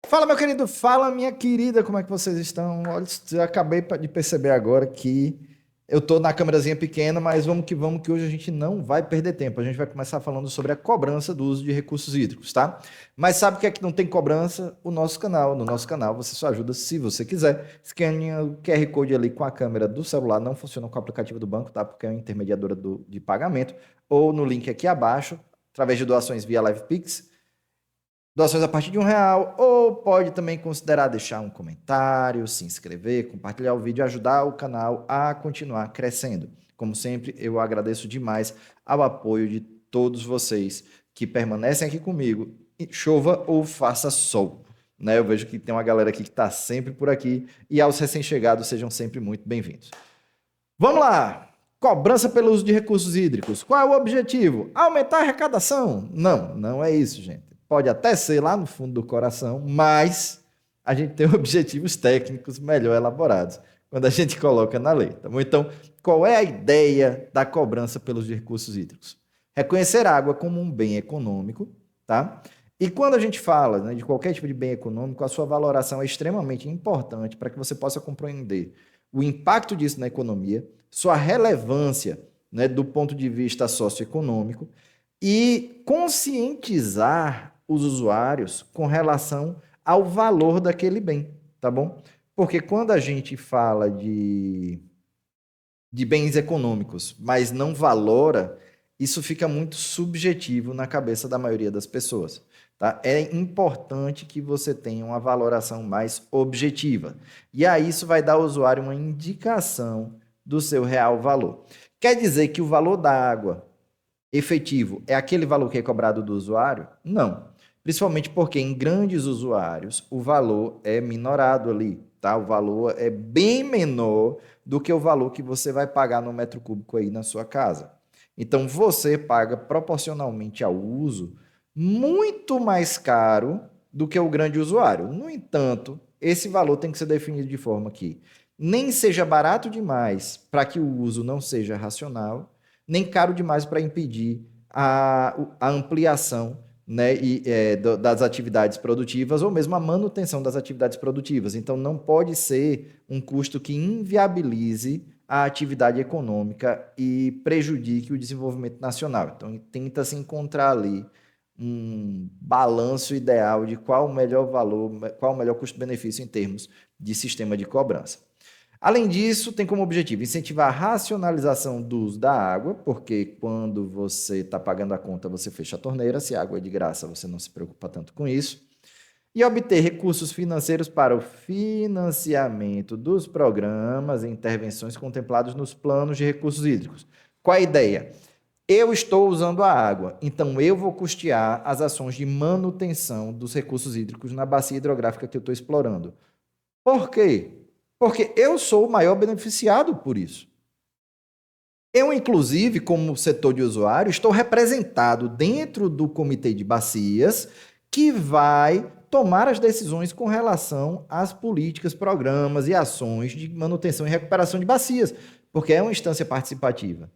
Fala, meu querido, fala, minha querida, como é que vocês estão? Olha, eu acabei de perceber agora que eu tô na câmerazinha pequena, mas vamos, que hoje a gente não vai perder tempo. A gente vai começar falando sobre a cobrança do uso de recursos hídricos, tá? Mas sabe o que é que não tem cobrança? O nosso canal. No nosso canal você só ajuda se você quiser. Escaneia o QR Code ali com a câmera do celular, não funciona com o aplicativo do banco, tá? Porque é uma intermediadora de pagamento. Ou no link aqui abaixo, através de doações via LivePix. Doações a partir de R$ 1, ou pode também considerar deixar um comentário, se inscrever, compartilhar o vídeo e ajudar o canal a continuar crescendo. Como sempre, eu agradeço demais ao apoio de todos vocês que permanecem aqui comigo, chova ou faça sol. Né? Eu vejo que tem uma galera aqui que está sempre por aqui, e aos recém-chegados sejam sempre muito bem-vindos. Vamos lá! Cobrança pelo uso de recursos hídricos. Qual é o objetivo? Aumentar a arrecadação? Não, não é isso, gente. Pode até ser lá no fundo do coração, mas a gente tem objetivos técnicos melhor elaborados quando a gente coloca na lei. Tá bom? Então, qual é a ideia da cobrança pelos recursos hídricos? Reconhecer a água como um bem econômico, tá? E quando a gente fala, né, de qualquer tipo de bem econômico, a sua valoração é extremamente importante para que você possa compreender o impacto disso na economia, sua relevância, né, do ponto de vista socioeconômico e conscientizar os usuários com relação ao valor daquele bem, tá bom? Porque quando a gente fala de bens econômicos, mas não valora, isso fica muito subjetivo na cabeça da maioria das pessoas. Tá? É importante que você tenha uma valoração mais objetiva. E aí isso vai dar ao usuário uma indicação do seu real valor. Quer dizer que o valor da água efetivo é aquele valor que é cobrado do usuário? Não. Principalmente porque em grandes usuários o valor é minorado ali, tá? O valor é bem menor do que o valor que você vai pagar no metro cúbico aí na sua casa. Então você paga proporcionalmente ao uso muito mais caro do que o grande usuário. No entanto, esse valor tem que ser definido de forma que nem seja barato demais para que o uso não seja racional, nem caro demais para impedir a ampliação, né, das atividades produtivas ou mesmo a manutenção das atividades produtivas. Então, não pode ser um custo que inviabilize a atividade econômica e prejudique o desenvolvimento nacional. Então, tenta-se encontrar ali um balanço ideal de qual o melhor valor, qual o melhor custo-benefício em termos de sistema de cobrança. Além disso, tem como objetivo incentivar a racionalização do uso da água, porque quando você está pagando a conta, você fecha a torneira. Se a água é de graça, você não se preocupa tanto com isso. E obter recursos financeiros para o financiamento dos programas e intervenções contemplados nos planos de recursos hídricos. Qual a ideia? Eu estou usando a água, então eu vou custear as ações de manutenção dos recursos hídricos na bacia hidrográfica que eu estou explorando. Por quê? Porque eu sou o maior beneficiado por isso. Eu, inclusive, como setor de usuário, estou representado dentro do comitê de bacias que vai tomar as decisões com relação às políticas, programas e ações de manutenção e recuperação de bacias, porque é uma instância participativa.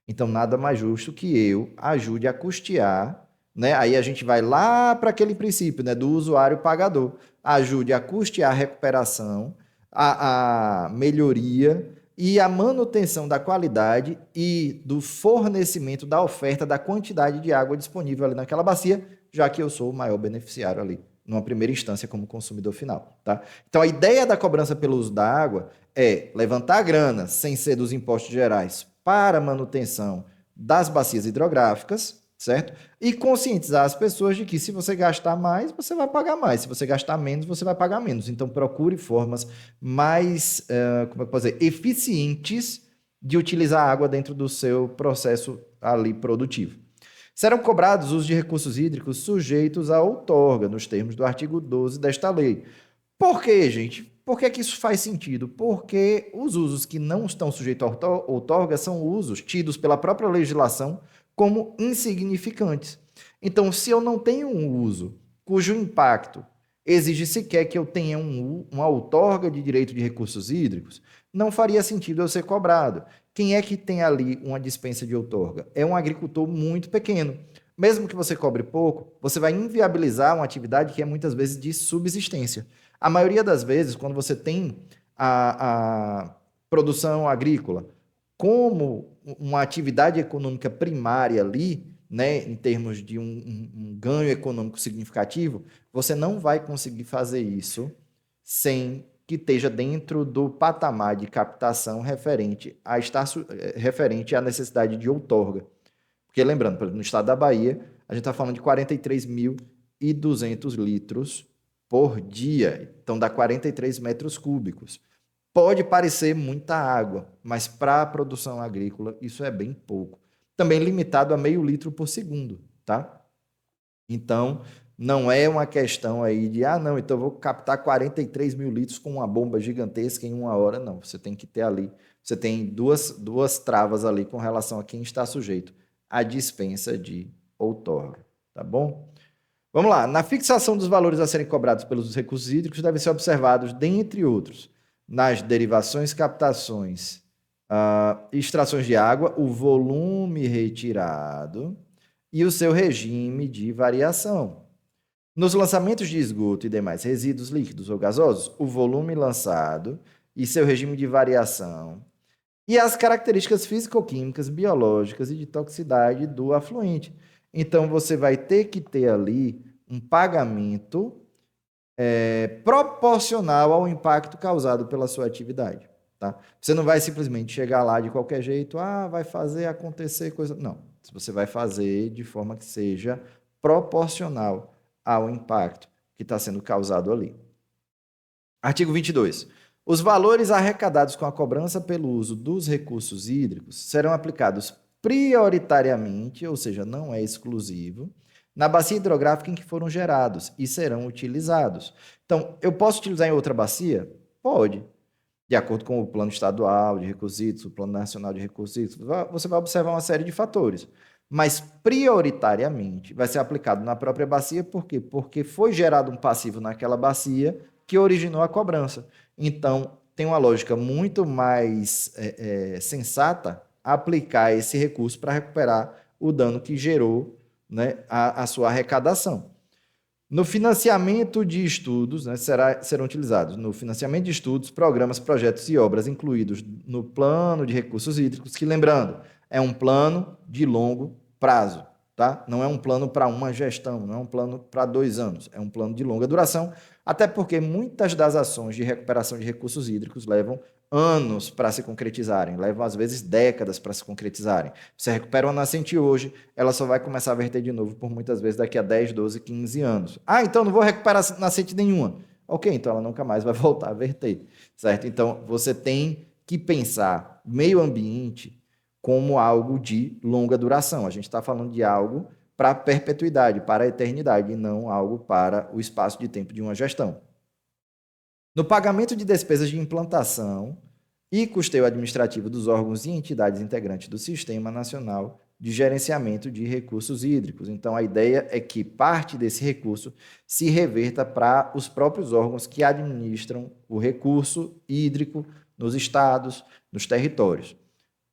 Então, nada mais justo que eu ajude a custear, né? Aí a gente vai lá para aquele princípio, né, do usuário pagador. Ajude a custear a recuperação, a melhoria e a manutenção da qualidade e do fornecimento da oferta da quantidade de água disponível ali naquela bacia, já que eu sou o maior beneficiário ali, numa primeira instância como consumidor final, tá? Então a ideia da cobrança pelo uso da água é levantar a grana sem ser dos impostos gerais para a manutenção das bacias hidrográficas, certo? E conscientizar as pessoas de que se você gastar mais, você vai pagar mais. Se você gastar menos, você vai pagar menos. Então, procure formas mais, como é que eu posso dizer, eficientes de utilizar a água dentro do seu processo ali produtivo. Serão cobrados os de recursos hídricos sujeitos à outorga, nos termos do artigo 12 desta lei. Por quê, gente? Por que que isso faz sentido? Porque os usos que não estão sujeitos à outorga são usos tidos pela própria legislação como insignificantes. Então, se eu não tenho um uso cujo impacto exige sequer que eu tenha uma outorga de direito de recursos hídricos, não faria sentido eu ser cobrado. Quem é que tem ali uma dispensa de outorga? É um agricultor muito pequeno. mesmo que você cobre pouco, você vai inviabilizar uma atividade que é muitas vezes de subsistência. A maioria das vezes, quando você tem a produção agrícola como uma atividade econômica primária ali, né, em termos de um ganho econômico significativo, você não vai conseguir fazer isso sem que esteja dentro do patamar de captação referente à necessidade de outorga. Porque lembrando, por exemplo, no estado da Bahia, a gente está falando de 43.200 litros por dia. Então dá 43 metros cúbicos. Pode parecer muita água, mas para a produção agrícola isso é bem pouco. Também limitado a meio litro por segundo, tá? Então, não é uma questão aí de, não, então eu vou captar 43 mil litros com uma bomba gigantesca em uma hora. Não, você tem que ter ali, você tem duas travas ali com relação a quem está sujeito à dispensa de outorga, tá bom? Vamos lá, na fixação dos valores a serem cobrados pelos recursos hídricos devem ser observados, dentre outros, nas derivações, captações e extrações de água, o volume retirado e o seu regime de variação. Nos lançamentos de esgoto e demais resíduos líquidos ou gasosos, o volume lançado e seu regime de variação e as características físico-químicas, biológicas e de toxicidade do afluente. Então, você vai ter que ter ali um pagamento proporcional ao impacto causado pela sua atividade. Tá? Você não vai simplesmente chegar lá de qualquer jeito, vai fazer acontecer coisa. Não. Você vai fazer de forma que seja proporcional ao impacto que está sendo causado ali. Artigo 22. Os valores arrecadados com a cobrança pelo uso dos recursos hídricos serão aplicados prioritariamente, ou seja, não é exclusivo, na bacia hidrográfica em que foram gerados e serão utilizados. Então, eu posso utilizar em outra bacia? Pode. De acordo com o plano estadual de recursos hídricos, o plano nacional de recursos hídricos, você vai observar uma série de fatores. Mas, prioritariamente, vai ser aplicado na própria bacia, por quê? Porque foi gerado um passivo naquela bacia que originou a cobrança. Então, tem uma lógica muito mais sensata aplicar esse recurso para recuperar o dano que gerou, né, a sua arrecadação. No financiamento de estudos, né, serão utilizados no financiamento de estudos, programas, projetos e obras incluídos no plano de recursos hídricos, que, lembrando, é um plano de longo prazo, tá? Não é um plano para uma gestão, não é um plano para 2 anos, é um plano de longa duração, até porque muitas das ações de recuperação de recursos hídricos levam anos para se concretizarem, levam às vezes décadas para se concretizarem. Você recupera uma nascente hoje, ela só vai começar a verter de novo por muitas vezes daqui a 10, 12, 15 anos. Então não vou recuperar nascente nenhuma. Ok, então ela nunca mais vai voltar a verter, certo? Então você tem que pensar meio ambiente como algo de longa duração. A gente está falando de algo para a perpetuidade, para a eternidade, e não algo para o espaço de tempo de uma gestão. No pagamento de despesas de implantação e custeio administrativo dos órgãos e entidades integrantes do Sistema Nacional de Gerenciamento de Recursos Hídricos. Então, a ideia é que parte desse recurso se reverta para os próprios órgãos que administram o recurso hídrico nos estados, nos territórios.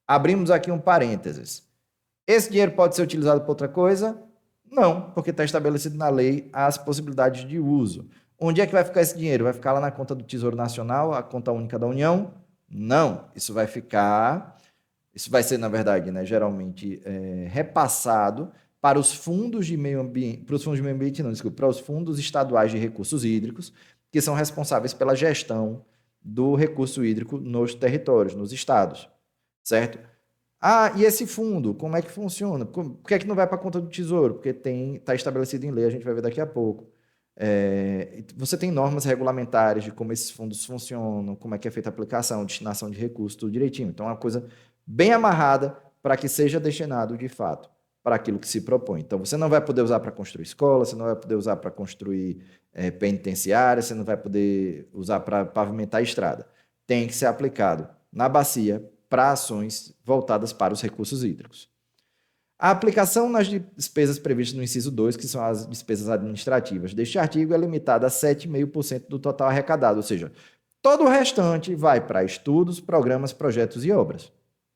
Abrimos aqui um parênteses. Esse dinheiro pode ser utilizado para outra coisa? Não, porque está estabelecido na lei as possibilidades de uso. Onde é que vai ficar esse dinheiro? Vai ficar lá na conta do Tesouro Nacional, a conta única da União? Não, isso vai ser, na verdade, né, geralmente repassado para os fundos de meio ambiente, para os fundos estaduais de recursos hídricos, que são responsáveis pela gestão do recurso hídrico nos territórios, nos estados, certo? E esse fundo, como é que funciona? Por que é que não vai para a conta do Tesouro? Porque está estabelecido em lei, a gente vai ver daqui a pouco. Você tem normas regulamentares de como esses fundos funcionam, como é que é feita a aplicação, destinação de recursos, tudo direitinho. Então, é uma coisa bem amarrada para que seja destinado, de fato, para aquilo que se propõe. Então, você não vai poder usar para construir escola, você não vai poder usar para construir penitenciária, você não vai poder usar para pavimentar a estrada. Tem que ser aplicado na bacia para ações voltadas para os recursos hídricos. A aplicação nas despesas previstas no inciso 2, que são as despesas administrativas deste artigo, é limitada a 7,5% do total arrecadado, ou seja, todo o restante vai para estudos, programas, projetos e obras,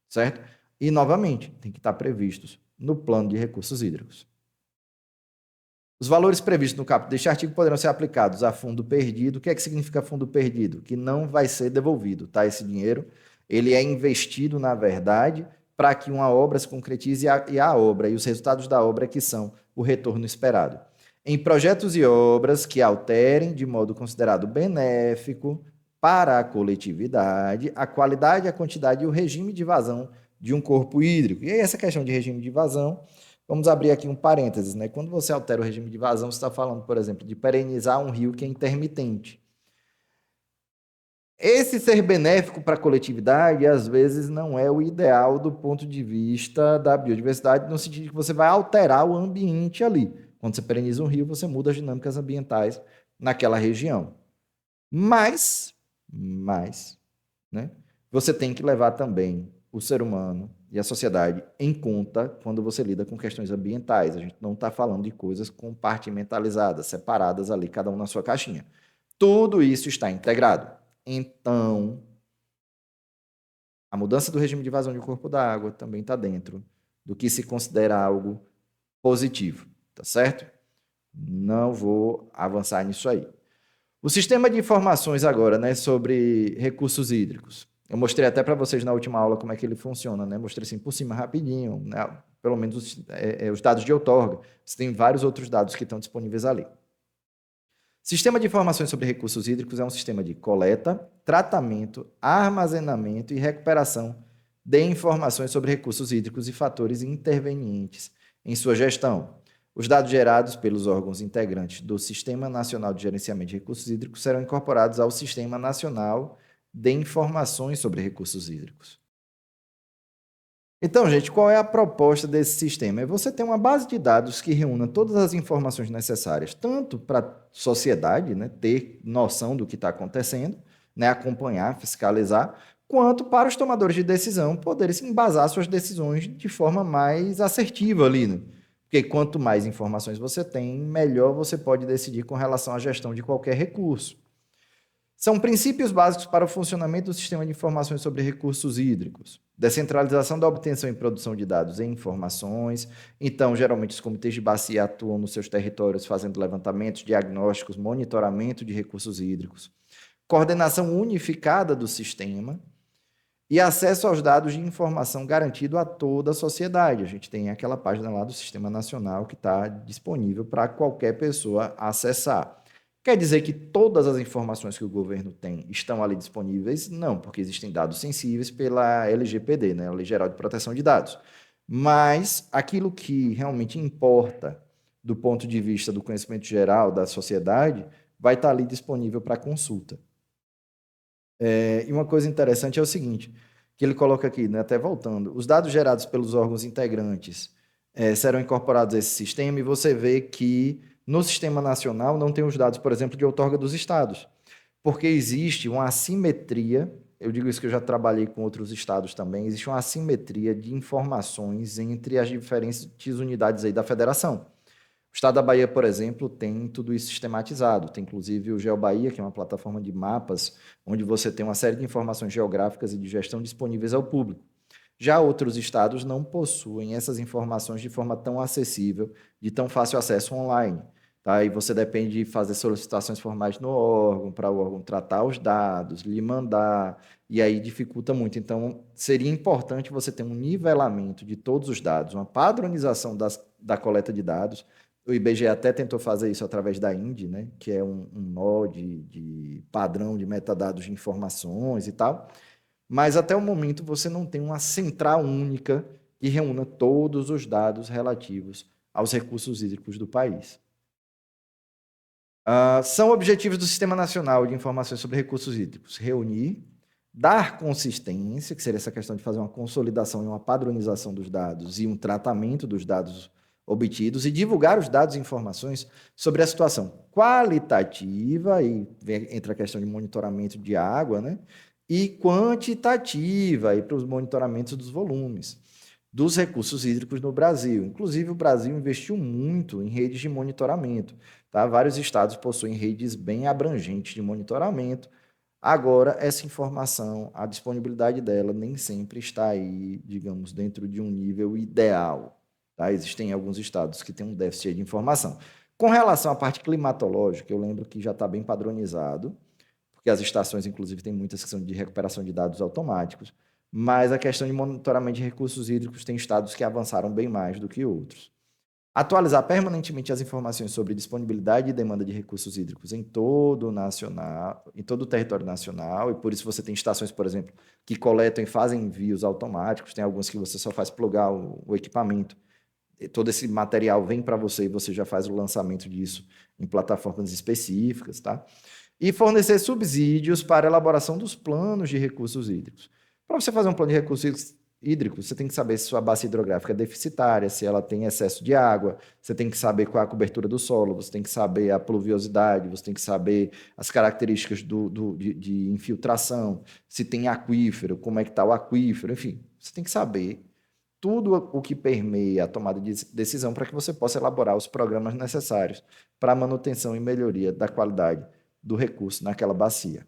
certo? E, novamente, tem que estar previstos no plano de recursos hídricos. Os valores previstos no caput deste artigo poderão ser aplicados a fundo perdido. O que é que significa fundo perdido? Que não vai ser devolvido, tá? Esse dinheiro, ele é investido, na verdade, para que uma obra se concretize e a obra e os resultados da obra que são o retorno esperado. Em projetos e obras que alterem de modo considerado benéfico para a coletividade a qualidade, a quantidade e o regime de vazão de um corpo hídrico. E aí essa questão de regime de vazão, vamos abrir aqui um parênteses, né? Quando você altera o regime de vazão, você está falando, por exemplo, de perenizar um rio que é intermitente. Esse ser benéfico para a coletividade, às vezes, não é o ideal do ponto de vista da biodiversidade, no sentido de que você vai alterar o ambiente ali. Quando você pereniza um rio, você muda as dinâmicas ambientais naquela região. Mas, né, você tem que levar também o ser humano e a sociedade em conta quando você lida com questões ambientais. A gente não está falando de coisas compartimentalizadas, separadas ali, cada um na sua caixinha. Tudo isso está integrado. Então, a mudança do regime de vazão de corpo d'água também está dentro do que se considera algo positivo, tá certo? Não vou avançar nisso aí. O sistema de informações agora, né, sobre recursos hídricos. Eu mostrei até para vocês na última aula como é que ele funciona, né? Mostrei assim por cima rapidinho, né? Pelo menos os dados de outorga. Você tem vários outros dados que estão disponíveis ali. Sistema de informações sobre recursos hídricos é um sistema de coleta, tratamento, armazenamento e recuperação de informações sobre recursos hídricos e fatores intervenientes em sua gestão. Os dados gerados pelos órgãos integrantes do Sistema Nacional de Gerenciamento de Recursos Hídricos serão incorporados ao Sistema Nacional de Informações sobre Recursos Hídricos. Então, gente, qual é a proposta desse sistema? É você ter uma base de dados que reúna todas as informações necessárias, tanto para a sociedade, né, ter noção do que está acontecendo, né, acompanhar, fiscalizar, quanto para os tomadores de decisão poderem embasar suas decisões de forma mais assertiva ali, né? Porque quanto mais informações você tem, melhor você pode decidir com relação à gestão de qualquer recurso. São princípios básicos para o funcionamento do sistema de informações sobre recursos hídricos. Descentralização da obtenção e produção de dados e informações. Então, geralmente, os comitês de bacia atuam nos seus territórios fazendo levantamentos, diagnósticos, monitoramento de recursos hídricos. Coordenação unificada do sistema e acesso aos dados de informação garantido a toda a sociedade. A gente tem aquela página lá do Sistema Nacional que está disponível para qualquer pessoa acessar. Quer dizer que todas as informações que o governo tem estão ali disponíveis? Não, porque existem dados sensíveis pela LGPD, né, a Lei Geral de Proteção de Dados. Mas aquilo que realmente importa do ponto de vista do conhecimento geral da sociedade vai estar ali disponível para consulta. E uma coisa interessante é o seguinte, que ele coloca aqui, né, até voltando, os dados gerados pelos órgãos integrantes serão incorporados a esse sistema e você vê que no Sistema Nacional não tem os dados, por exemplo, de outorga dos estados, porque existe uma assimetria, eu digo isso que eu já trabalhei com outros estados também, existe uma assimetria de informações entre as diferentes unidades aí da federação. O estado da Bahia, por exemplo, tem tudo isso sistematizado, tem inclusive o GeoBahia, que é uma plataforma de mapas, onde você tem uma série de informações geográficas e de gestão disponíveis ao público. Já outros estados não possuem essas informações de forma tão acessível, de tão fácil acesso online. Tá? E você depende de fazer solicitações formais no órgão, para o órgão tratar os dados, lhe mandar, e aí dificulta muito. Então, seria importante você ter um nivelamento de todos os dados, uma padronização da coleta de dados. O IBGE até tentou fazer isso através da INDE, né? Que é um nó de padrão de metadados de informações e tal. Mas até o momento você não tem uma central única que reúna todos os dados relativos aos recursos hídricos do país. São objetivos do Sistema Nacional de Informações sobre Recursos Hídricos: reunir, dar consistência, que seria essa questão de fazer uma consolidação e uma padronização dos dados e um tratamento dos dados obtidos, e divulgar os dados e informações sobre a situação qualitativa, e entra a questão de monitoramento de água, né? E quantitativa, para os monitoramentos dos volumes dos recursos hídricos no Brasil. Inclusive, o Brasil investiu muito em redes de monitoramento. Tá? Vários estados possuem redes bem abrangentes de monitoramento. Agora, essa informação, a disponibilidade dela nem sempre está aí, digamos, dentro de um nível ideal. Tá? Existem alguns estados que têm um déficit de informação. Com relação à parte climatológica, eu lembro que já está bem padronizado, porque as estações, inclusive, têm muitas que são de recuperação de dados automáticos, mas a questão de monitoramento de recursos hídricos tem estados que avançaram bem mais do que outros. Atualizar permanentemente as informações sobre disponibilidade e demanda de recursos hídricos em todo o território nacional, e por isso você tem estações, por exemplo, que coletam e fazem envios automáticos, tem algumas que você só faz plugar o equipamento, e todo esse material vem para você e você já faz o lançamento disso em plataformas específicas, tá? E fornecer subsídios para a elaboração dos planos de recursos hídricos. Para você fazer um plano de recursos hídricos, você tem que saber se sua bacia hidrográfica é deficitária, se ela tem excesso de água, você tem que saber qual é a cobertura do solo, você tem que saber a pluviosidade, você tem que saber as características de infiltração, se tem aquífero, como é que está o aquífero, enfim, você tem que saber tudo o que permeia a tomada de decisão para que você possa elaborar os programas necessários para a manutenção e melhoria da qualidade do recurso naquela bacia.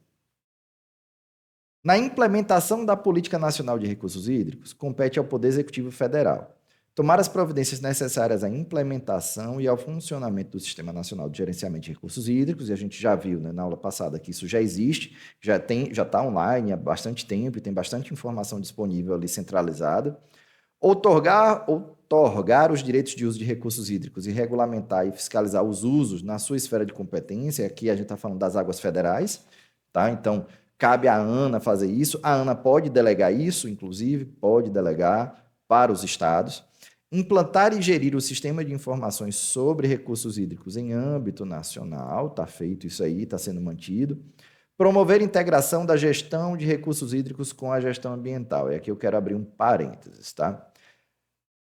Na implementação da Política Nacional de Recursos Hídricos, compete ao Poder Executivo Federal tomar as providências necessárias à implementação e ao funcionamento do Sistema Nacional de Gerenciamento de Recursos Hídricos, e a gente já viu, né, na aula passada que isso já existe, já está online há bastante tempo e tem bastante informação disponível ali centralizada. Outorgar os direitos de uso de recursos hídricos e regulamentar e fiscalizar os usos na sua esfera de competência, aqui a gente está falando das águas federais, tá? Então, cabe à ANA fazer isso, a ANA pode delegar isso, inclusive, pode delegar para os estados. Implantar e gerir o sistema de informações sobre recursos hídricos em âmbito nacional, está feito isso aí, está sendo mantido. Promover integração da gestão de recursos hídricos com a gestão ambiental. E aqui eu quero abrir um parênteses, tá?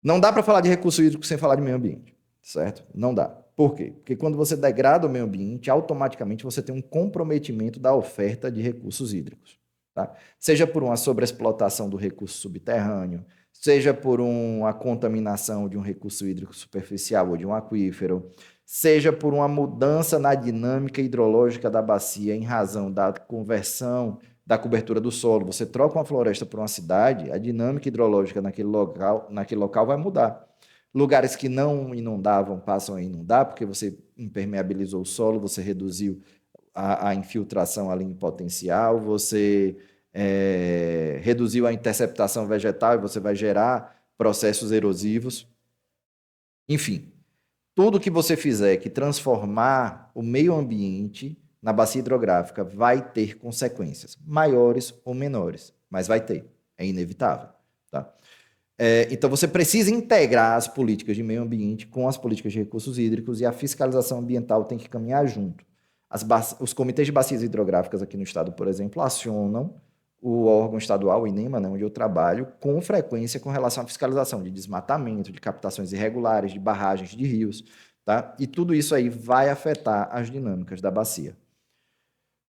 Não dá para falar de recurso hídrico sem falar de meio ambiente, certo? Não dá. Por quê? Porque quando você degrada o meio ambiente, automaticamente você tem um comprometimento da oferta de recursos hídricos, tá? Seja por uma sobreexplotação do recurso subterrâneo, seja por uma contaminação de um recurso hídrico superficial ou de um aquífero, seja por uma mudança na dinâmica hidrológica da bacia em razão da conversão da cobertura do solo. Você troca uma floresta por uma cidade, a dinâmica hidrológica naquele local vai mudar. Lugares que não inundavam passam a inundar, porque você impermeabilizou o solo, você reduziu a infiltração ali em potencial, você reduziu a interceptação vegetal e você vai gerar processos erosivos. Enfim, tudo que você fizer que transformar o meio ambiente na bacia hidrográfica vai ter consequências, maiores ou menores, mas vai ter, é inevitável. Tá? Então, você precisa integrar as políticas de meio ambiente com as políticas de recursos hídricos e a fiscalização ambiental tem que caminhar junto. Os comitês de bacias hidrográficas aqui no estado, por exemplo, acionam o órgão estadual, o INEMA, né, onde eu trabalho, com frequência com relação à fiscalização de desmatamento, de captações irregulares, de barragens de rios, tá? E tudo isso aí vai afetar as dinâmicas da bacia.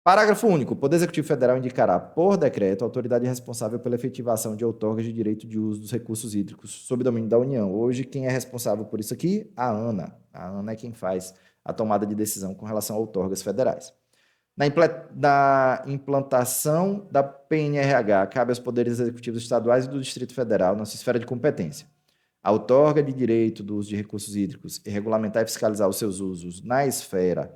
Parágrafo único. O Poder Executivo Federal indicará, por decreto, a autoridade responsável pela efetivação de outorgas de direito de uso dos recursos hídricos sob domínio da União. Hoje, quem é responsável por isso aqui? A ANA. A ANA é quem faz a tomada de decisão com relação a outorgas federais. Na implantação da PNRH, cabe aos poderes executivos estaduais e do Distrito Federal, na sua esfera de competência, a outorga de direito do uso de recursos hídricos e regulamentar e fiscalizar os seus usos na esfera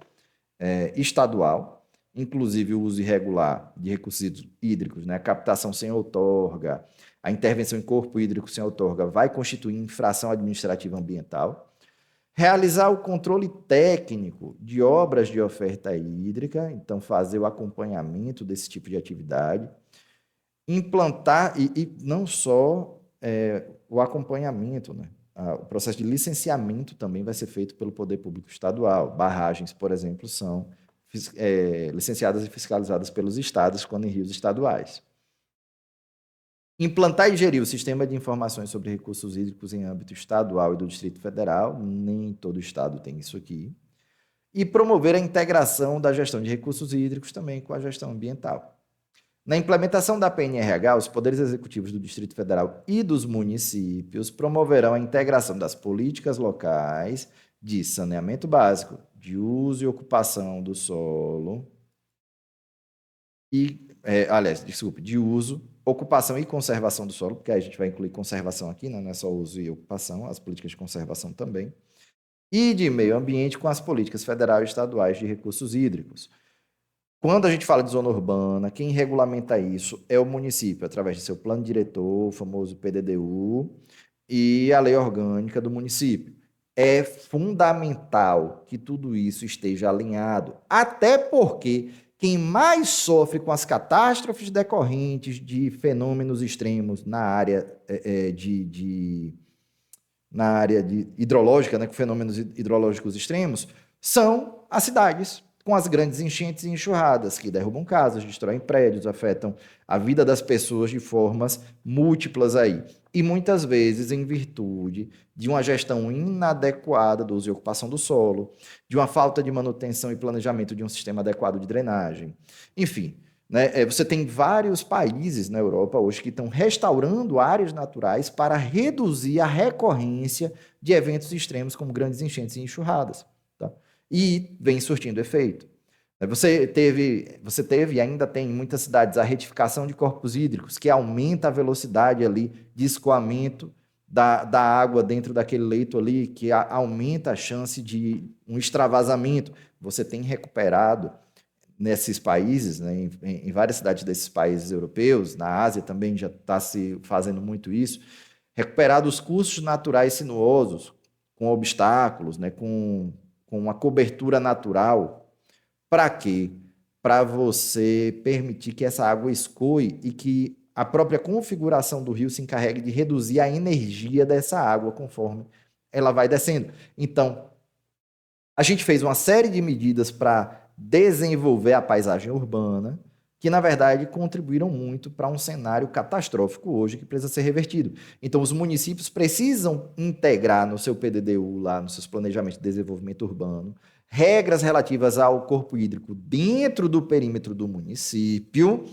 estadual, inclusive o uso irregular de recursos hídricos, né? A captação sem outorga, a intervenção em corpo hídrico sem outorga vai constituir infração administrativa ambiental. Realizar o controle técnico de obras de oferta hídrica, então fazer o acompanhamento desse tipo de atividade. Implantar, e não só o acompanhamento, né? O processo de licenciamento também vai ser feito pelo Poder Público Estadual. Barragens, por exemplo, são licenciadas e fiscalizadas pelos estados quando em rios estaduais. Implantar e gerir o sistema de informações sobre recursos hídricos em âmbito estadual e do Distrito Federal, nem todo estado tem isso aqui. E promover a integração da gestão de recursos hídricos também com a gestão ambiental. Na implementação da PNRH, os poderes executivos do Distrito Federal e dos municípios promoverão a integração das políticas locais de saneamento básico, de uso e ocupação do solo de uso, ocupação e conservação do solo, porque a gente vai incluir conservação aqui, né? Não é só uso e ocupação, as políticas de conservação também, e de meio ambiente com as políticas federais e estaduais de recursos hídricos. Quando a gente fala de zona urbana, quem regulamenta isso é o município, através de seu plano diretor, o famoso PDDU, e a lei orgânica do município. É fundamental que tudo isso esteja alinhado, até porque quem mais sofre com as catástrofes decorrentes de fenômenos extremos na área na área hidrológica, né, com fenômenos hidrológicos extremos, são as cidades, com as grandes enchentes e enxurradas, que derrubam casas, destroem prédios, afetam a vida das pessoas de formas múltiplas aí. E muitas vezes em virtude de uma gestão inadequada do uso e ocupação do solo, de uma falta de manutenção e planejamento de um sistema adequado de drenagem. Enfim, né, você tem vários países na Europa hoje que estão restaurando áreas naturais para reduzir a recorrência de eventos extremos como grandes enchentes e enxurradas. Tá? E vem surtindo efeito. Você teve e ainda tem em muitas cidades a retificação de corpos hídricos, que aumenta a velocidade ali de escoamento da água dentro daquele leito ali, que aumenta a chance de um extravasamento. Você tem recuperado nesses países, né, em várias cidades desses países europeus, na Ásia também já está se fazendo muito isso, recuperado os cursos naturais sinuosos, com obstáculos, né, com uma cobertura natural. Para quê? Para você permitir que essa água escoe e que a própria configuração do rio se encarregue de reduzir a energia dessa água conforme ela vai descendo. Então, a gente fez uma série de medidas para desenvolver a paisagem urbana, que na verdade contribuíram muito para um cenário catastrófico hoje que precisa ser revertido. Então, os municípios precisam integrar no seu PDDU, lá nos seus planejamentos de desenvolvimento urbano, regras relativas ao corpo hídrico dentro do perímetro do município,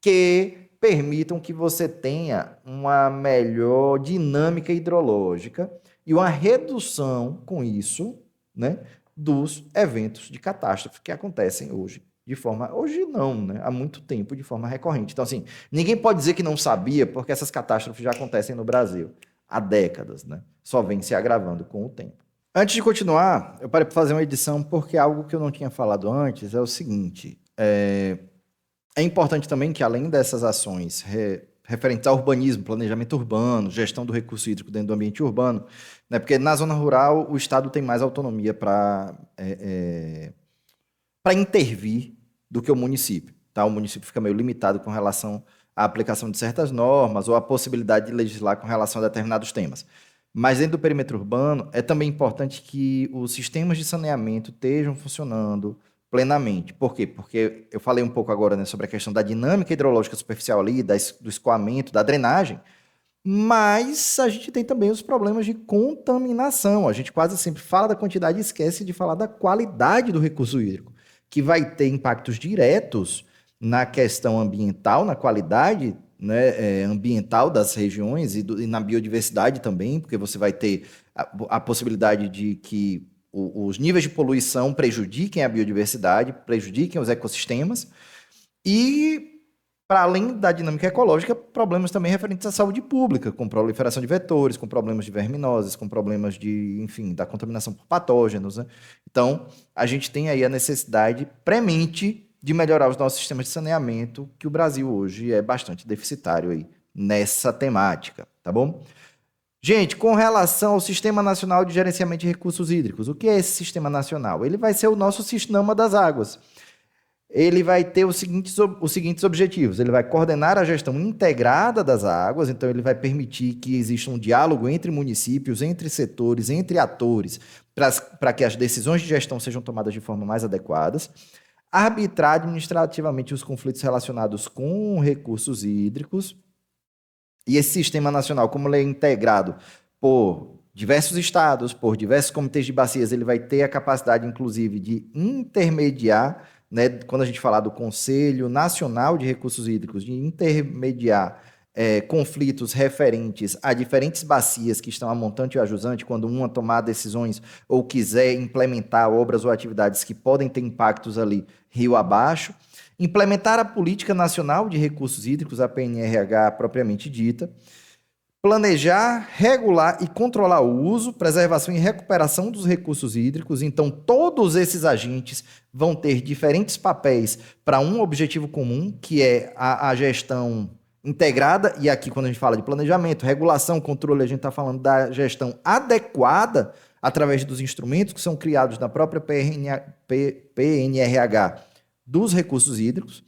que permitam que você tenha uma melhor dinâmica hidrológica e uma redução com isso, né, dos eventos de catástrofe que acontecem hoje de forma, hoje não, né, há muito tempo de forma recorrente. Então, assim, ninguém pode dizer que não sabia, porque essas catástrofes já acontecem no Brasil há décadas, né? Só vem se agravando com o tempo. Antes de continuar, eu parei para fazer uma edição porque algo que eu não tinha falado antes é o seguinte: é importante também que, além dessas ações referentes ao urbanismo, planejamento urbano, gestão do recurso hídrico dentro do ambiente urbano, né, porque na zona rural o Estado tem mais autonomia para intervir do que o município. Tá? O município fica meio limitado com relação à aplicação de certas normas ou à possibilidade de legislar com relação a determinados temas. Mas dentro do perímetro urbano, é também importante que os sistemas de saneamento estejam funcionando plenamente. Por quê? Porque eu falei um pouco agora, né, sobre a questão da dinâmica hidrológica superficial ali, do escoamento, da drenagem, mas a gente tem também os problemas de contaminação. A gente quase sempre fala da quantidade e esquece de falar da qualidade do recurso hídrico, que vai ter impactos diretos na questão ambiental, na qualidade, né, ambiental das regiões e na biodiversidade também, porque você vai ter a possibilidade de que os níveis de poluição prejudiquem a biodiversidade, prejudiquem os ecossistemas, e, para além da dinâmica ecológica, problemas também referentes à saúde pública, com proliferação de vetores, com problemas de verminoses, com problemas de, enfim, da contaminação por patógenos, né? Então, a gente tem aí a necessidade premente de melhorar os nossos sistemas de saneamento, que o Brasil hoje é bastante deficitário aí nessa temática, tá bom? Gente, com relação ao Sistema Nacional de Gerenciamento de Recursos Hídricos, o que é esse Sistema Nacional? Ele vai ser o nosso Sistema das Águas. Ele vai ter os seguintes objetivos. Ele vai coordenar a gestão integrada das águas, então ele vai permitir que exista um diálogo entre municípios, entre setores, entre atores, para que as decisões de gestão sejam tomadas de forma mais adequadas. Arbitrar administrativamente os conflitos relacionados com recursos hídricos. E esse sistema nacional, como ele é integrado por diversos estados, por diversos comitês de bacias, ele vai ter a capacidade, inclusive, de intermediar, né, quando a gente falar do Conselho Nacional de Recursos Hídricos, de intermediar conflitos referentes a diferentes bacias que estão a montante e a jusante, quando uma tomar decisões ou quiser implementar obras ou atividades que podem ter impactos ali rio abaixo. Implementar a Política Nacional de Recursos Hídricos, a PNRH propriamente dita. planejar, regular e controlar o uso, preservação e recuperação dos recursos hídricos. Então, todos esses agentes vão ter diferentes papéis para um objetivo comum, que é a gestão integrada. E aqui, quando a gente fala de planejamento, regulação, controle, a gente está falando da gestão adequada através dos instrumentos que são criados na própria PNRH dos recursos hídricos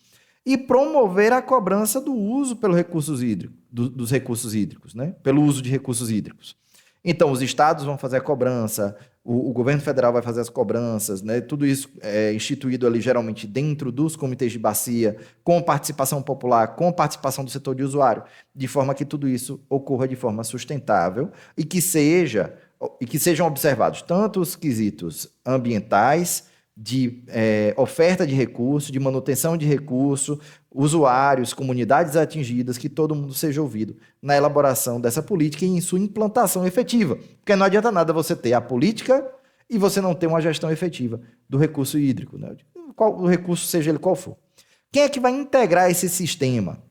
e promover a cobrança do uso pelos recursos hídricos, dos recursos hídricos, né? Pelo uso de recursos hídricos. Então, os estados vão fazer a cobrança, o governo federal vai fazer as cobranças, né? Tudo isso é instituído ali geralmente dentro dos comitês de bacia, com participação popular, com participação do setor de usuário, de forma que tudo isso ocorra de forma sustentável e que sejam observados tanto os quesitos ambientais, de oferta de recurso, de manutenção de recurso, usuários, comunidades atingidas, que todo mundo seja ouvido na elaboração dessa política e em sua implantação efetiva. Porque não adianta nada você ter a política e você não ter uma gestão efetiva do recurso hídrico, né? O recurso, seja ele qual for. Quem é que vai integrar esse sistema?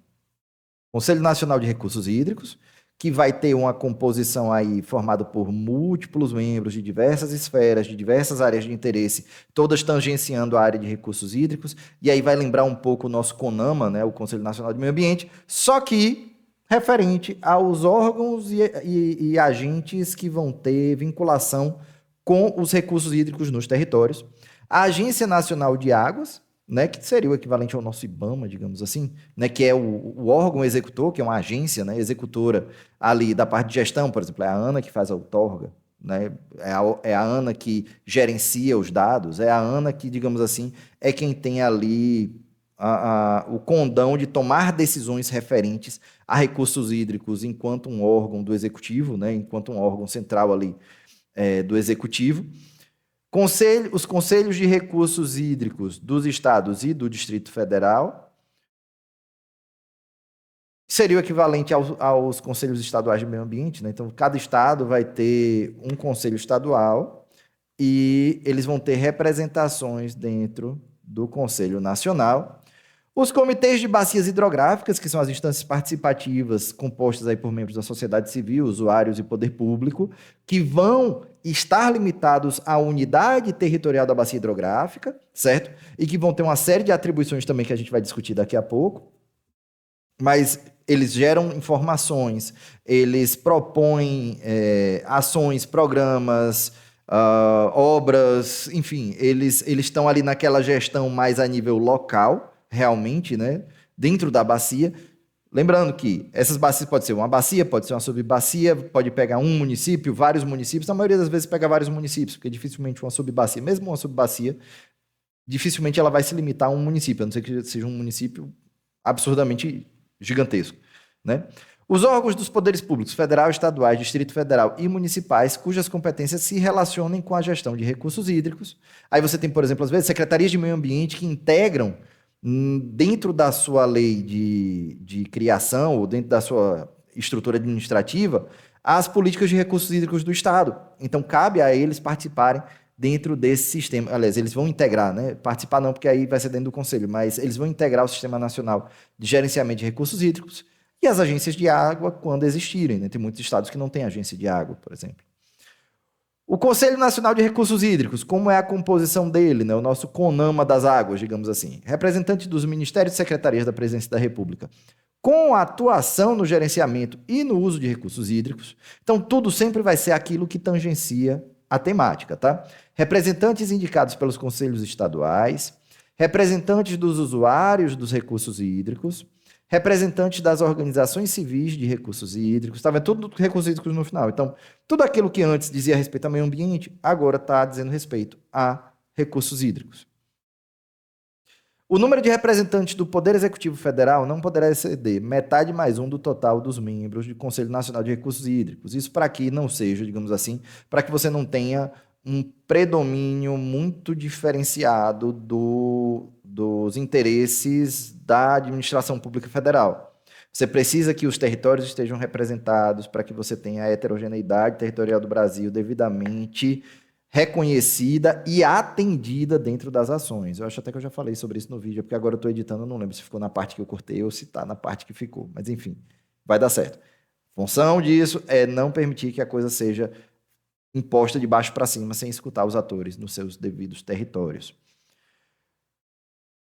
Conselho Nacional de Recursos Hídricos, que vai ter uma composição aí formada por múltiplos membros de diversas esferas, de diversas áreas de interesse, todas tangenciando a área de recursos hídricos, e aí vai lembrar um pouco o nosso CONAMA, né, o Conselho Nacional de Meio Ambiente, só que referente aos órgãos e agentes que vão ter vinculação com os recursos hídricos nos territórios. A Agência Nacional de Águas, né, que seria o equivalente ao nosso IBAMA, digamos assim, né, que é o órgão executor, que é uma agência, né, executora ali da parte de gestão, por exemplo, é a ANA que faz a outorga, né, é a ANA que gerencia os dados, é a ANA que, digamos assim, é quem tem ali o condão de tomar decisões referentes a recursos hídricos enquanto um órgão do executivo, né, enquanto um órgão central ali do executivo. Os conselhos de recursos hídricos dos estados e do Distrito Federal seria o equivalente aos conselhos estaduais de meio ambiente, né? Então, cada estado vai ter um conselho estadual e eles vão ter representações dentro do Conselho Nacional. Os comitês de bacias hidrográficas, que são as instâncias participativas compostas aí por membros da sociedade civil, usuários e poder público, que vão estar limitados à unidade territorial da bacia hidrográfica, certo? E que vão ter uma série de atribuições também que a gente vai discutir daqui a pouco. Mas eles geram informações, eles propõem ações, programas, obras, enfim, eles estão ali naquela gestão mais a nível local, realmente, né, dentro da bacia. Lembrando que essas bacias pode ser uma bacia, pode ser uma subbacia, pode pegar um município, vários municípios, na maioria das vezes pega vários municípios, porque dificilmente uma subbacia, mesmo uma subbacia, dificilmente ela vai se limitar a um município, a não ser que seja um município absurdamente gigantesco, né? Os órgãos dos poderes públicos, federal, estaduais, Distrito Federal e municipais, cujas competências se relacionem com a gestão de recursos hídricos. Aí você tem, por exemplo, às vezes, secretarias de meio ambiente que integram dentro da sua lei de criação ou dentro da sua estrutura administrativa as políticas de recursos hídricos do Estado. Então, cabe a eles participarem dentro desse sistema. Aliás, eles vão integrar, né? Participar não, porque aí vai ser dentro do Conselho, mas eles vão integrar o Sistema Nacional de Gerenciamento de Recursos Hídricos e as agências de água quando existirem, né? Tem muitos estados que não têm agência de água, por exemplo. O Conselho Nacional de Recursos Hídricos, como é a composição dele, né? O nosso CONAMA das águas, digamos assim. Representante dos Ministérios e Secretarias da Presidência da República, com atuação no gerenciamento e no uso de recursos hídricos. Então, tudo sempre vai ser aquilo que tangencia a temática, tá? Representantes indicados pelos conselhos estaduais, representantes dos usuários dos recursos hídricos, representantes das organizações civis de recursos hídricos, tá vendo? Tudo recursos hídricos no final. Então, tudo aquilo que antes dizia respeito ao meio ambiente, agora está dizendo respeito a recursos hídricos. O número de representantes do Poder Executivo Federal não poderá exceder metade mais um do total dos membros do Conselho Nacional de Recursos Hídricos. Isso para que não seja, digamos assim, para que você não tenha um predomínio muito diferenciado dos interesses da administração pública federal. Você precisa que os territórios estejam representados para que você tenha a heterogeneidade territorial do Brasil devidamente reconhecida e atendida dentro das ações. Eu acho até que eu já falei sobre isso no vídeo, porque agora eu estou editando, eu não lembro se ficou na parte que eu cortei ou se está na parte que ficou. Mas enfim, vai dar certo. Função disso é não permitir que a coisa seja imposta de baixo para cima, sem escutar os atores nos seus devidos territórios.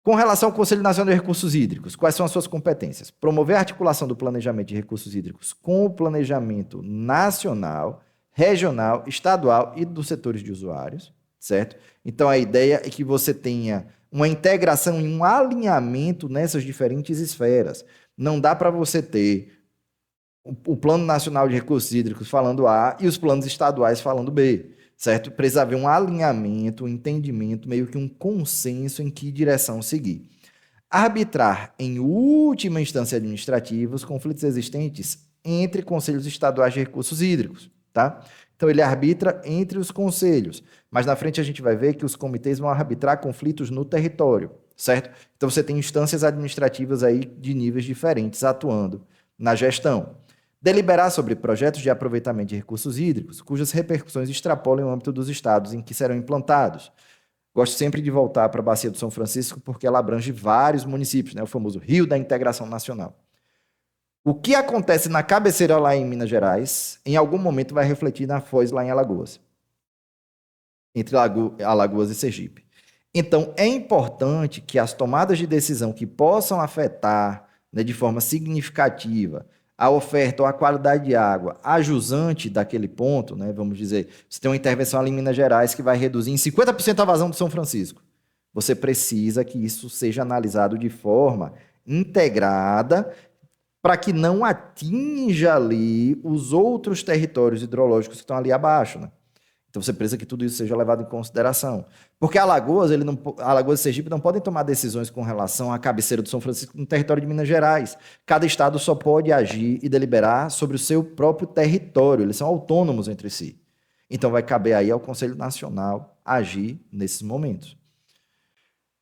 Com relação ao Conselho Nacional de Recursos Hídricos, quais são as suas competências? Promover a articulação do planejamento de recursos hídricos com o planejamento nacional, regional, estadual e dos setores de usuários, certo? Então, a ideia é que você tenha uma integração e um alinhamento nessas diferentes esferas. Não dá para você ter o Plano Nacional de Recursos Hídricos falando A e os planos estaduais falando B, certo? Precisa haver um alinhamento, um entendimento, meio que um consenso em que direção seguir. Arbitrar, em última instância administrativa, os conflitos existentes entre conselhos estaduais de recursos hídricos, tá? Então, ele arbitra entre os conselhos, mas na frente a gente vai ver que os comitês vão arbitrar conflitos no território, certo? Então, você tem instâncias administrativas aí de níveis diferentes atuando na gestão. Deliberar sobre projetos de aproveitamento de recursos hídricos, cujas repercussões extrapolam o âmbito dos estados em que serão implantados. Gosto sempre de voltar para a Bacia do São Francisco, porque ela abrange vários municípios, né? O famoso Rio da Integração Nacional. O que acontece na cabeceira lá em Minas Gerais, em algum momento vai refletir na Foz lá em Alagoas, entre Alagoas e Sergipe. Então, é importante que as tomadas de decisão que possam afetar, né, de forma significativa a oferta ou a qualidade de água a jusante daquele ponto, né, vamos dizer, você tem uma intervenção ali em Minas Gerais que vai reduzir em 50% a vazão do São Francisco. Você precisa que isso seja analisado de forma integrada para que não atinja ali os outros territórios hidrológicos que estão ali abaixo, né? Então você precisa que tudo isso seja levado em consideração. Porque Alagoas e Sergipe não podem tomar decisões com relação à cabeceira do São Francisco no território de Minas Gerais. Cada estado só pode agir e deliberar sobre o seu próprio território. Eles são autônomos entre si. Então vai caber aí ao Conselho Nacional agir nesses momentos.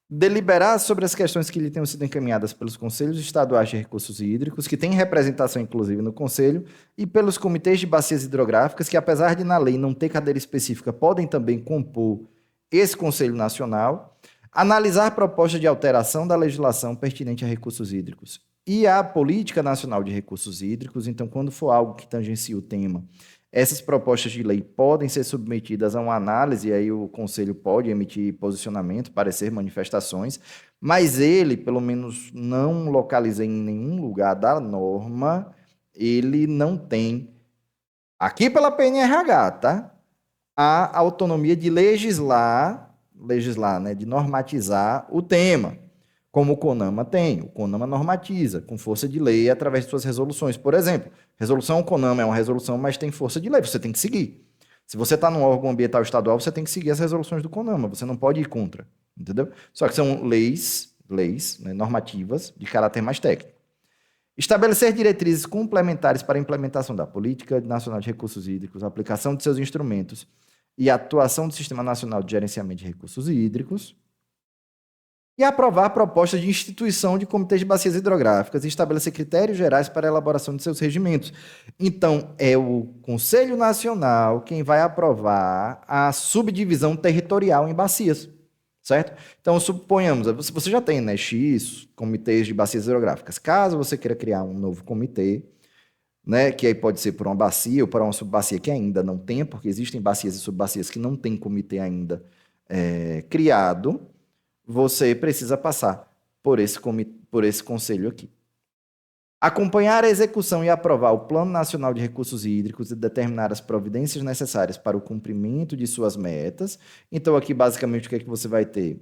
Deliberar sobre as questões que lhe tenham sido encaminhadas pelos Conselhos Estaduais de Recursos Hídricos, que têm representação inclusive no Conselho, e pelos comitês de bacias hidrográficas, que apesar de na lei não ter cadeira específica, podem também compor esse Conselho Nacional. Analisar propostas de alteração da legislação pertinente a recursos hídricos e à Política Nacional de Recursos Hídricos. Então, quando for algo que tangencia o tema, essas propostas de lei podem ser submetidas a uma análise, e aí o Conselho pode emitir posicionamento, parecer, manifestações, mas ele, pelo menos não localizei em nenhum lugar da norma, ele não tem, aqui pela PNRH, tá? A autonomia de legislar, né, de normatizar o tema, como o CONAMA tem. O CONAMA normatiza com força de lei através de suas resoluções. Por exemplo, resolução CONAMA é uma resolução, mas tem força de lei, você tem que seguir. Se você está num órgão ambiental estadual, você tem que seguir as resoluções do CONAMA, você não pode ir contra, entendeu? Só que são leis, né, normativas de caráter mais técnico. Estabelecer diretrizes complementares para a implementação da Política Nacional de Recursos Hídricos, a aplicação de seus instrumentos e a atuação do Sistema Nacional de Gerenciamento de Recursos Hídricos. E aprovar propostas de instituição de comitês de bacias hidrográficas e estabelecer critérios gerais para a elaboração de seus regimentos. Então, é o Conselho Nacional quem vai aprovar a subdivisão territorial em bacias, certo? Então, suponhamos, você já tem, né, X comitês de bacias hidrográficas. Caso você queira criar um novo comitê, né, que aí pode ser por uma bacia ou por uma subbacia que ainda não tem, porque existem bacias e subbacias que não têm comitê ainda criado, você precisa passar por esse conselho aqui. Acompanhar a execução e aprovar o Plano Nacional de Recursos Hídricos e determinar as providências necessárias para o cumprimento de suas metas. Então, aqui, basicamente, o que é que você vai ter?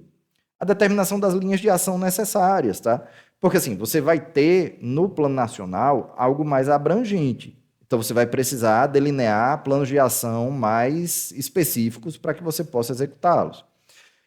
A determinação das linhas de ação necessárias, tá? Porque, assim, você vai ter, no Plano Nacional, algo mais abrangente. Então, você vai precisar delinear planos de ação mais específicos para que você possa executá-los.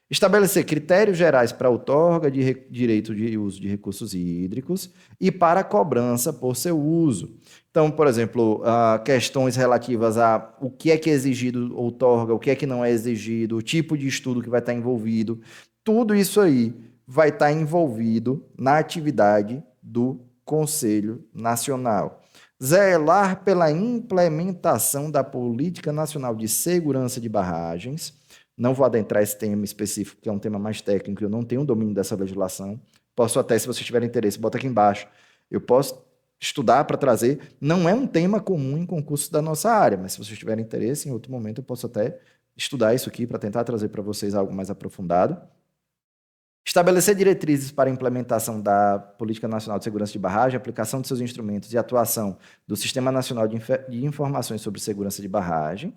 Estabelecer critérios gerais para a outorga de direito de uso de recursos hídricos e para a cobrança por seu uso. Então, por exemplo, questões relativas a o que é exigido outorga, o que é que não é exigido, o tipo de estudo que vai estar envolvido, tudo isso aí vai estar envolvido na atividade do Conselho Nacional. Zelar pela implementação da Política Nacional de Segurança de Barragens. Não vou adentrar esse tema específico, que é um tema mais técnico, eu não tenho domínio dessa legislação. Posso até, se vocês tiverem interesse, bota aqui embaixo. Eu posso estudar para trazer. Não é um tema comum em concursos da nossa área, mas se vocês tiverem interesse, em outro momento eu posso até estudar isso aqui para tentar trazer para vocês algo mais aprofundado. Estabelecer diretrizes para a implementação da Política Nacional de Segurança de Barragem, aplicação de seus instrumentos e atuação do Sistema Nacional de Informações sobre Segurança de Barragem.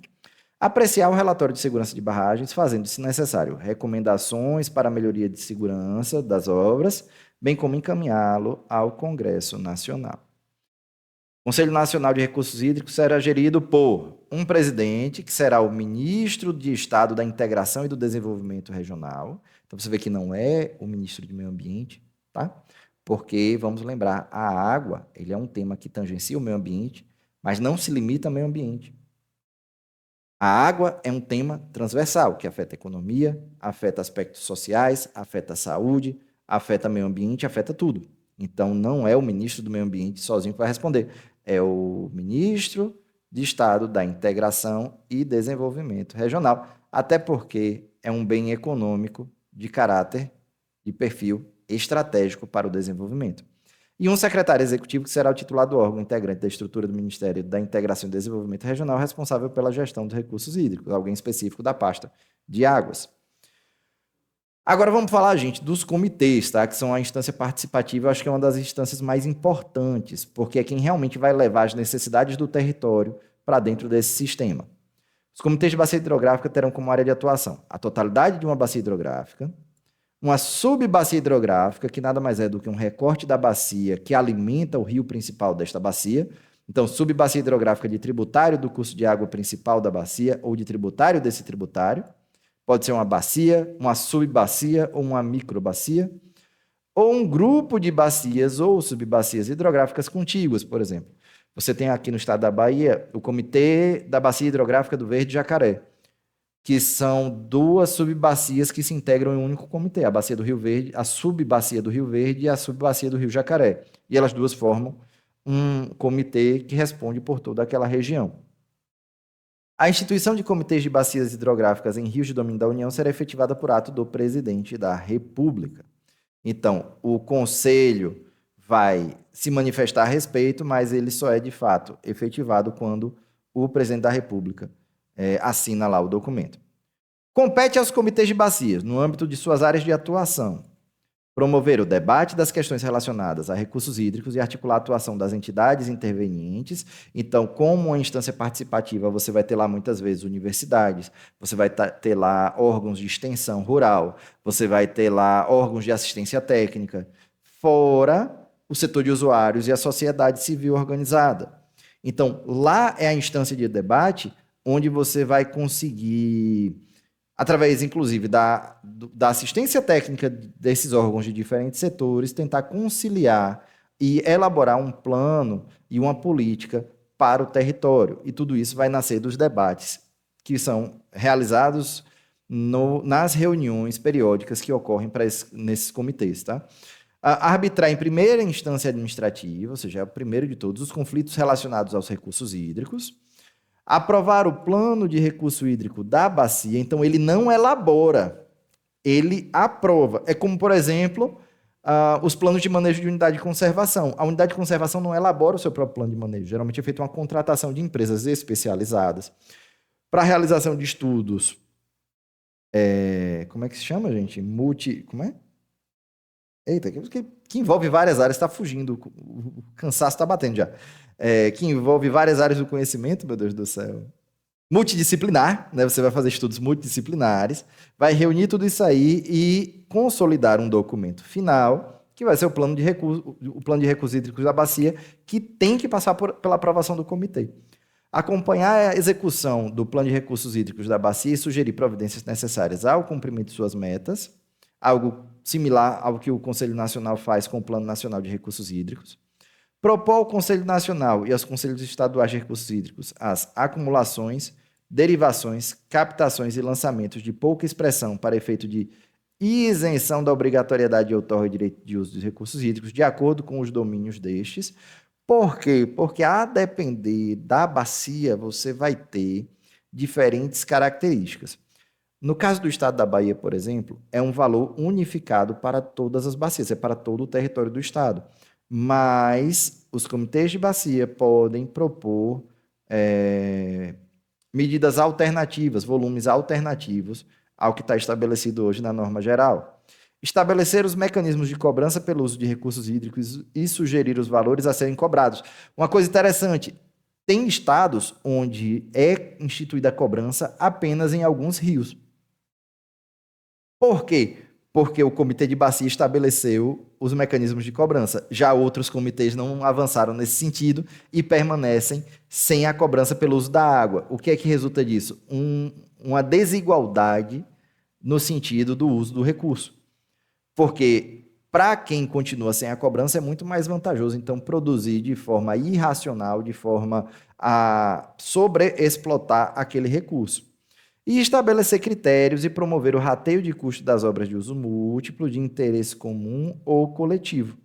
Apreciar o relatório de segurança de barragens, fazendo, se necessário, recomendações para a melhoria de segurança das obras, bem como encaminhá-lo ao Congresso Nacional. O Conselho Nacional de Recursos Hídricos será gerido por um presidente, que será o ministro de Estado da Integração e do Desenvolvimento Regional. Então, você vê que não é o ministro do Meio Ambiente, tá? Porque, vamos lembrar, a água, ele é um tema que tangencia o meio ambiente, mas não se limita ao meio ambiente. A água é um tema transversal, que afeta a economia, afeta aspectos sociais, afeta a saúde, afeta o meio ambiente, afeta tudo. Então, não é o ministro do Meio Ambiente sozinho que vai responder. É o ministro de Estado da Integração e Desenvolvimento Regional, até porque é um bem econômico de caráter, de perfil estratégico para o desenvolvimento. E um secretário executivo que será o titular do órgão integrante da estrutura do Ministério da Integração e Desenvolvimento Regional, responsável pela gestão dos recursos hídricos, alguém específico da pasta de águas. Agora vamos falar, gente, dos comitês, tá? Que são a instância participativa, eu acho que é uma das instâncias mais importantes, porque é quem realmente vai levar as necessidades do território para dentro desse sistema. Os comitês de bacia hidrográfica terão como área de atuação a totalidade de uma bacia hidrográfica, uma subbacia hidrográfica, que nada mais é do que um recorte da bacia que alimenta o rio principal desta bacia. Então, subbacia hidrográfica de tributário do curso de água principal da bacia ou de tributário desse tributário. Pode ser uma bacia, uma subbacia ou uma microbacia. Ou um grupo de bacias ou subbacias hidrográficas contíguas, por exemplo. Você tem aqui no estado da Bahia o Comitê da Bacia Hidrográfica do Verde Jacaré, que são duas subbacias que se integram em um único comitê, a bacia do Rio Verde, a subbacia do Rio Verde e a subbacia do Rio Jacaré. E elas duas formam um comitê que responde por toda aquela região. A instituição de comitês de bacias hidrográficas em rios de domínio da União será efetivada por ato do presidente da República. Então, o Conselho vai se manifestar a respeito, mas ele só é de fato efetivado quando o presidente da República assina lá o documento. Compete aos comitês de bacias, no âmbito de suas áreas de atuação, promover o debate das questões relacionadas a recursos hídricos e articular a atuação das entidades intervenientes. Então, como uma instância participativa, você vai ter lá muitas vezes universidades, você vai ter lá órgãos de extensão rural, você vai ter lá órgãos de assistência técnica, fora o setor de usuários e a sociedade civil organizada. Então, lá é a instância de debate onde você vai conseguir, através, inclusive, da assistência técnica desses órgãos de diferentes setores, tentar conciliar e elaborar um plano e uma política para o território. E tudo isso vai nascer dos debates que são realizados nas reuniões periódicas que ocorrem nesses comitês, tá? Arbitrar em primeira instância administrativa, ou seja, é o primeiro de todos, os conflitos relacionados aos recursos hídricos. Aprovar o plano de recurso hídrico da bacia, então ele não elabora, ele aprova. É como, por exemplo, os planos de manejo de unidade de conservação. A unidade de conservação não elabora o seu próprio plano de manejo. Geralmente é feita uma contratação de empresas especializadas para a realização de estudos. Como é que se chama, gente? Como é? Eita, que envolve várias áreas, está fugindo, o cansaço está batendo já. Que envolve várias áreas do conhecimento, meu Deus do céu. Multidisciplinar, né? Você vai fazer estudos multidisciplinares, vai reunir tudo isso aí e consolidar um documento final, que vai ser o plano de recursos hídricos da bacia, que tem que passar pela aprovação do comitê. Acompanhar a execução do plano de recursos hídricos da bacia e sugerir providências necessárias ao cumprimento de suas metas, algo similar ao que o Conselho Nacional faz com o Plano Nacional de Recursos Hídricos. Propor ao Conselho Nacional e aos Conselhos Estaduais de Recursos Hídricos as acumulações, derivações, captações e lançamentos de pouca expressão para efeito de isenção da obrigatoriedade de outorga e direito de uso dos recursos hídricos, de acordo com os domínios destes. Por quê? Porque, a depender da bacia, você vai ter diferentes características. No caso do estado da Bahia, por exemplo, é um valor unificado para todas as bacias, é para todo o território do estado. mas os comitês de bacia podem propor medidas alternativas, volumes alternativos ao que está estabelecido hoje na norma geral. Estabelecer os mecanismos de cobrança pelo uso de recursos hídricos e sugerir os valores a serem cobrados. Uma coisa interessante, tem estados onde é instituída a cobrança apenas em alguns rios. Por quê? Porque o Comitê de Bacia estabeleceu os mecanismos de cobrança. Já outros comitês não avançaram nesse sentido e permanecem sem a cobrança pelo uso da água. O que é que resulta disso? Uma desigualdade no sentido do uso do recurso. Porque para quem continua sem a cobrança é muito mais vantajoso, então, produzir de forma irracional, de forma a sobreexplotar aquele recurso. E estabelecer critérios e promover o rateio de custo das obras de uso múltiplo, de interesse comum ou coletivo.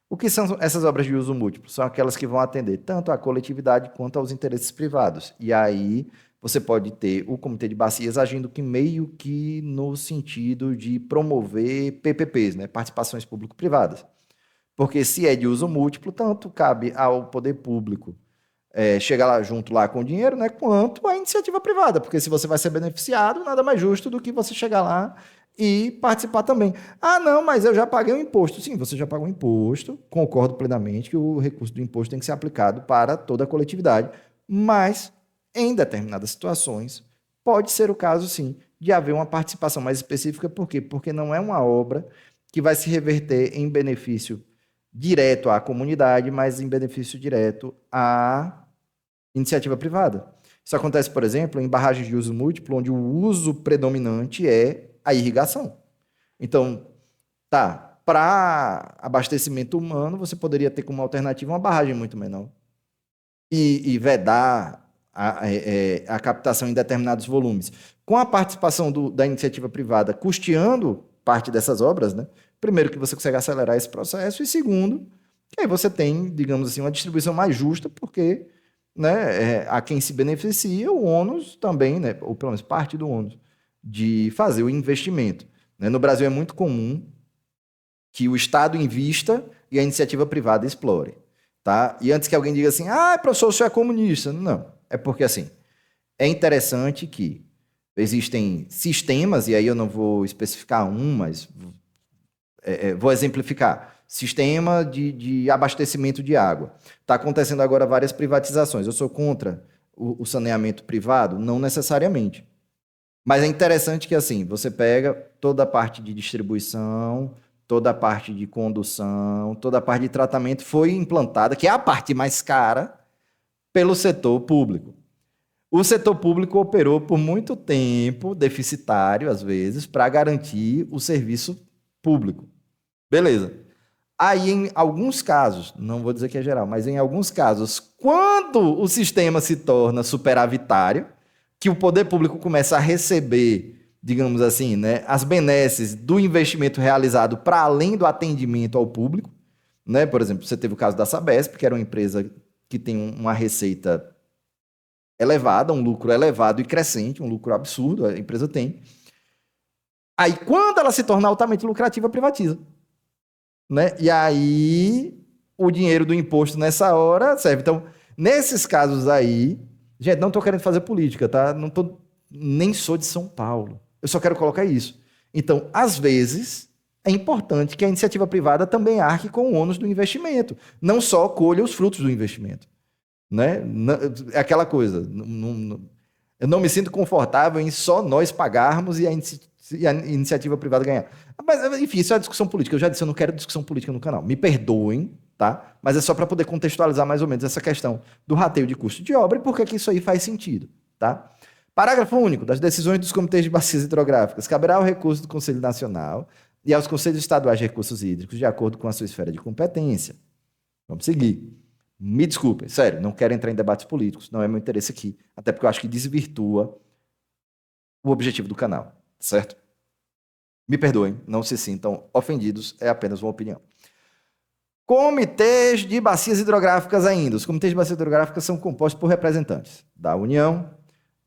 O que são essas obras de uso múltiplo? São aquelas que vão atender tanto à coletividade quanto aos interesses privados. E aí você pode ter o Comitê de Bacias agindo meio que no sentido de promover PPPs, né? Participações público-privadas. Porque se é de uso múltiplo, tanto cabe ao poder público chegar lá junto lá com o dinheiro, né, quanto a iniciativa privada, porque se você vai ser beneficiado, nada mais justo do que você chegar lá e participar também. Ah, não, mas eu já paguei o imposto. Sim, você já pagou o imposto, concordo plenamente que o recurso do imposto tem que ser aplicado para toda a coletividade, mas em determinadas situações pode ser o caso, sim, de haver uma participação mais específica. Por quê? Porque não é uma obra que vai se reverter em benefício direto à comunidade, mas em benefício direto à iniciativa privada. Isso acontece, por exemplo, em barragens de uso múltiplo, onde o uso predominante é a irrigação. Então, para abastecimento humano, você poderia ter como alternativa uma barragem muito menor e vedar a captação em determinados volumes. Com a participação da iniciativa privada custeando parte dessas obras, né? Primeiro, que você consegue acelerar esse processo, e segundo, que aí você tem, digamos assim, uma distribuição mais justa, porque, né, a quem se beneficia, o ônus também, né, ou pelo menos parte do ônus, de fazer o investimento. Né? No Brasil é muito comum que o Estado invista e a iniciativa privada explore. Tá? E antes que alguém diga assim, professor, o senhor é comunista. Não, é porque assim, é interessante que existem sistemas, e aí eu não vou especificar mas vou exemplificar. Sistema de abastecimento de água. Está acontecendo agora várias privatizações. Eu sou contra o saneamento privado? Não necessariamente. Mas é interessante que assim, você pega toda a parte de distribuição, toda a parte de condução, toda a parte de tratamento foi implantada, que é a parte mais cara, pelo setor público. O setor público operou por muito tempo, deficitário às vezes, para garantir o serviço público. Beleza. Aí, em alguns casos, não vou dizer que é geral, mas em alguns casos, quando o sistema se torna superavitário, que o poder público começa a receber, digamos assim, né, as benesses do investimento realizado para além do atendimento ao público, né? Por exemplo, você teve o caso da Sabesp, que era uma empresa que tem uma receita elevada, um lucro elevado e crescente, um lucro absurdo, a empresa tem. Aí, quando ela se torna altamente lucrativa, privatiza. Né? E aí, o dinheiro do imposto nessa hora serve. Então, nesses casos aí, gente, não estou querendo fazer política, tá? Nem sou de São Paulo. Eu só quero colocar isso. Então, às vezes, é importante que a iniciativa privada também arque com o ônus do investimento, não só colha os frutos do investimento. Né? É aquela coisa. Eu não me sinto confortável em só nós pagarmos e a iniciativa privada ganhar. Mas, enfim, isso é uma discussão política. Eu já disse, eu não quero discussão política no canal. Me perdoem, tá? Mas é só para poder contextualizar mais ou menos essa questão do rateio de custo de obra e por que isso aí faz sentido, tá? Parágrafo único. Das decisões dos comitês de bacias hidrográficas, caberá ao recurso do Conselho Nacional e aos Conselhos Estaduais de Recursos Hídricos, de acordo com a sua esfera de competência. Vamos seguir. Me desculpem, sério, não quero entrar em debates políticos, não é meu interesse aqui, até porque eu acho que desvirtua o objetivo do canal, certo? Me perdoem, não se sintam ofendidos, é apenas uma opinião. Comitês de bacias hidrográficas ainda. Os comitês de bacias hidrográficas são compostos por representantes da União,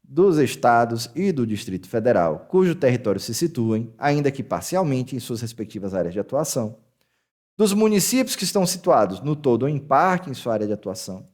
dos Estados e do Distrito Federal, cujo território se situem, ainda que parcialmente, em suas respectivas áreas de atuação. dos municípios que estão situados no todo ou em parte em sua área de atuação,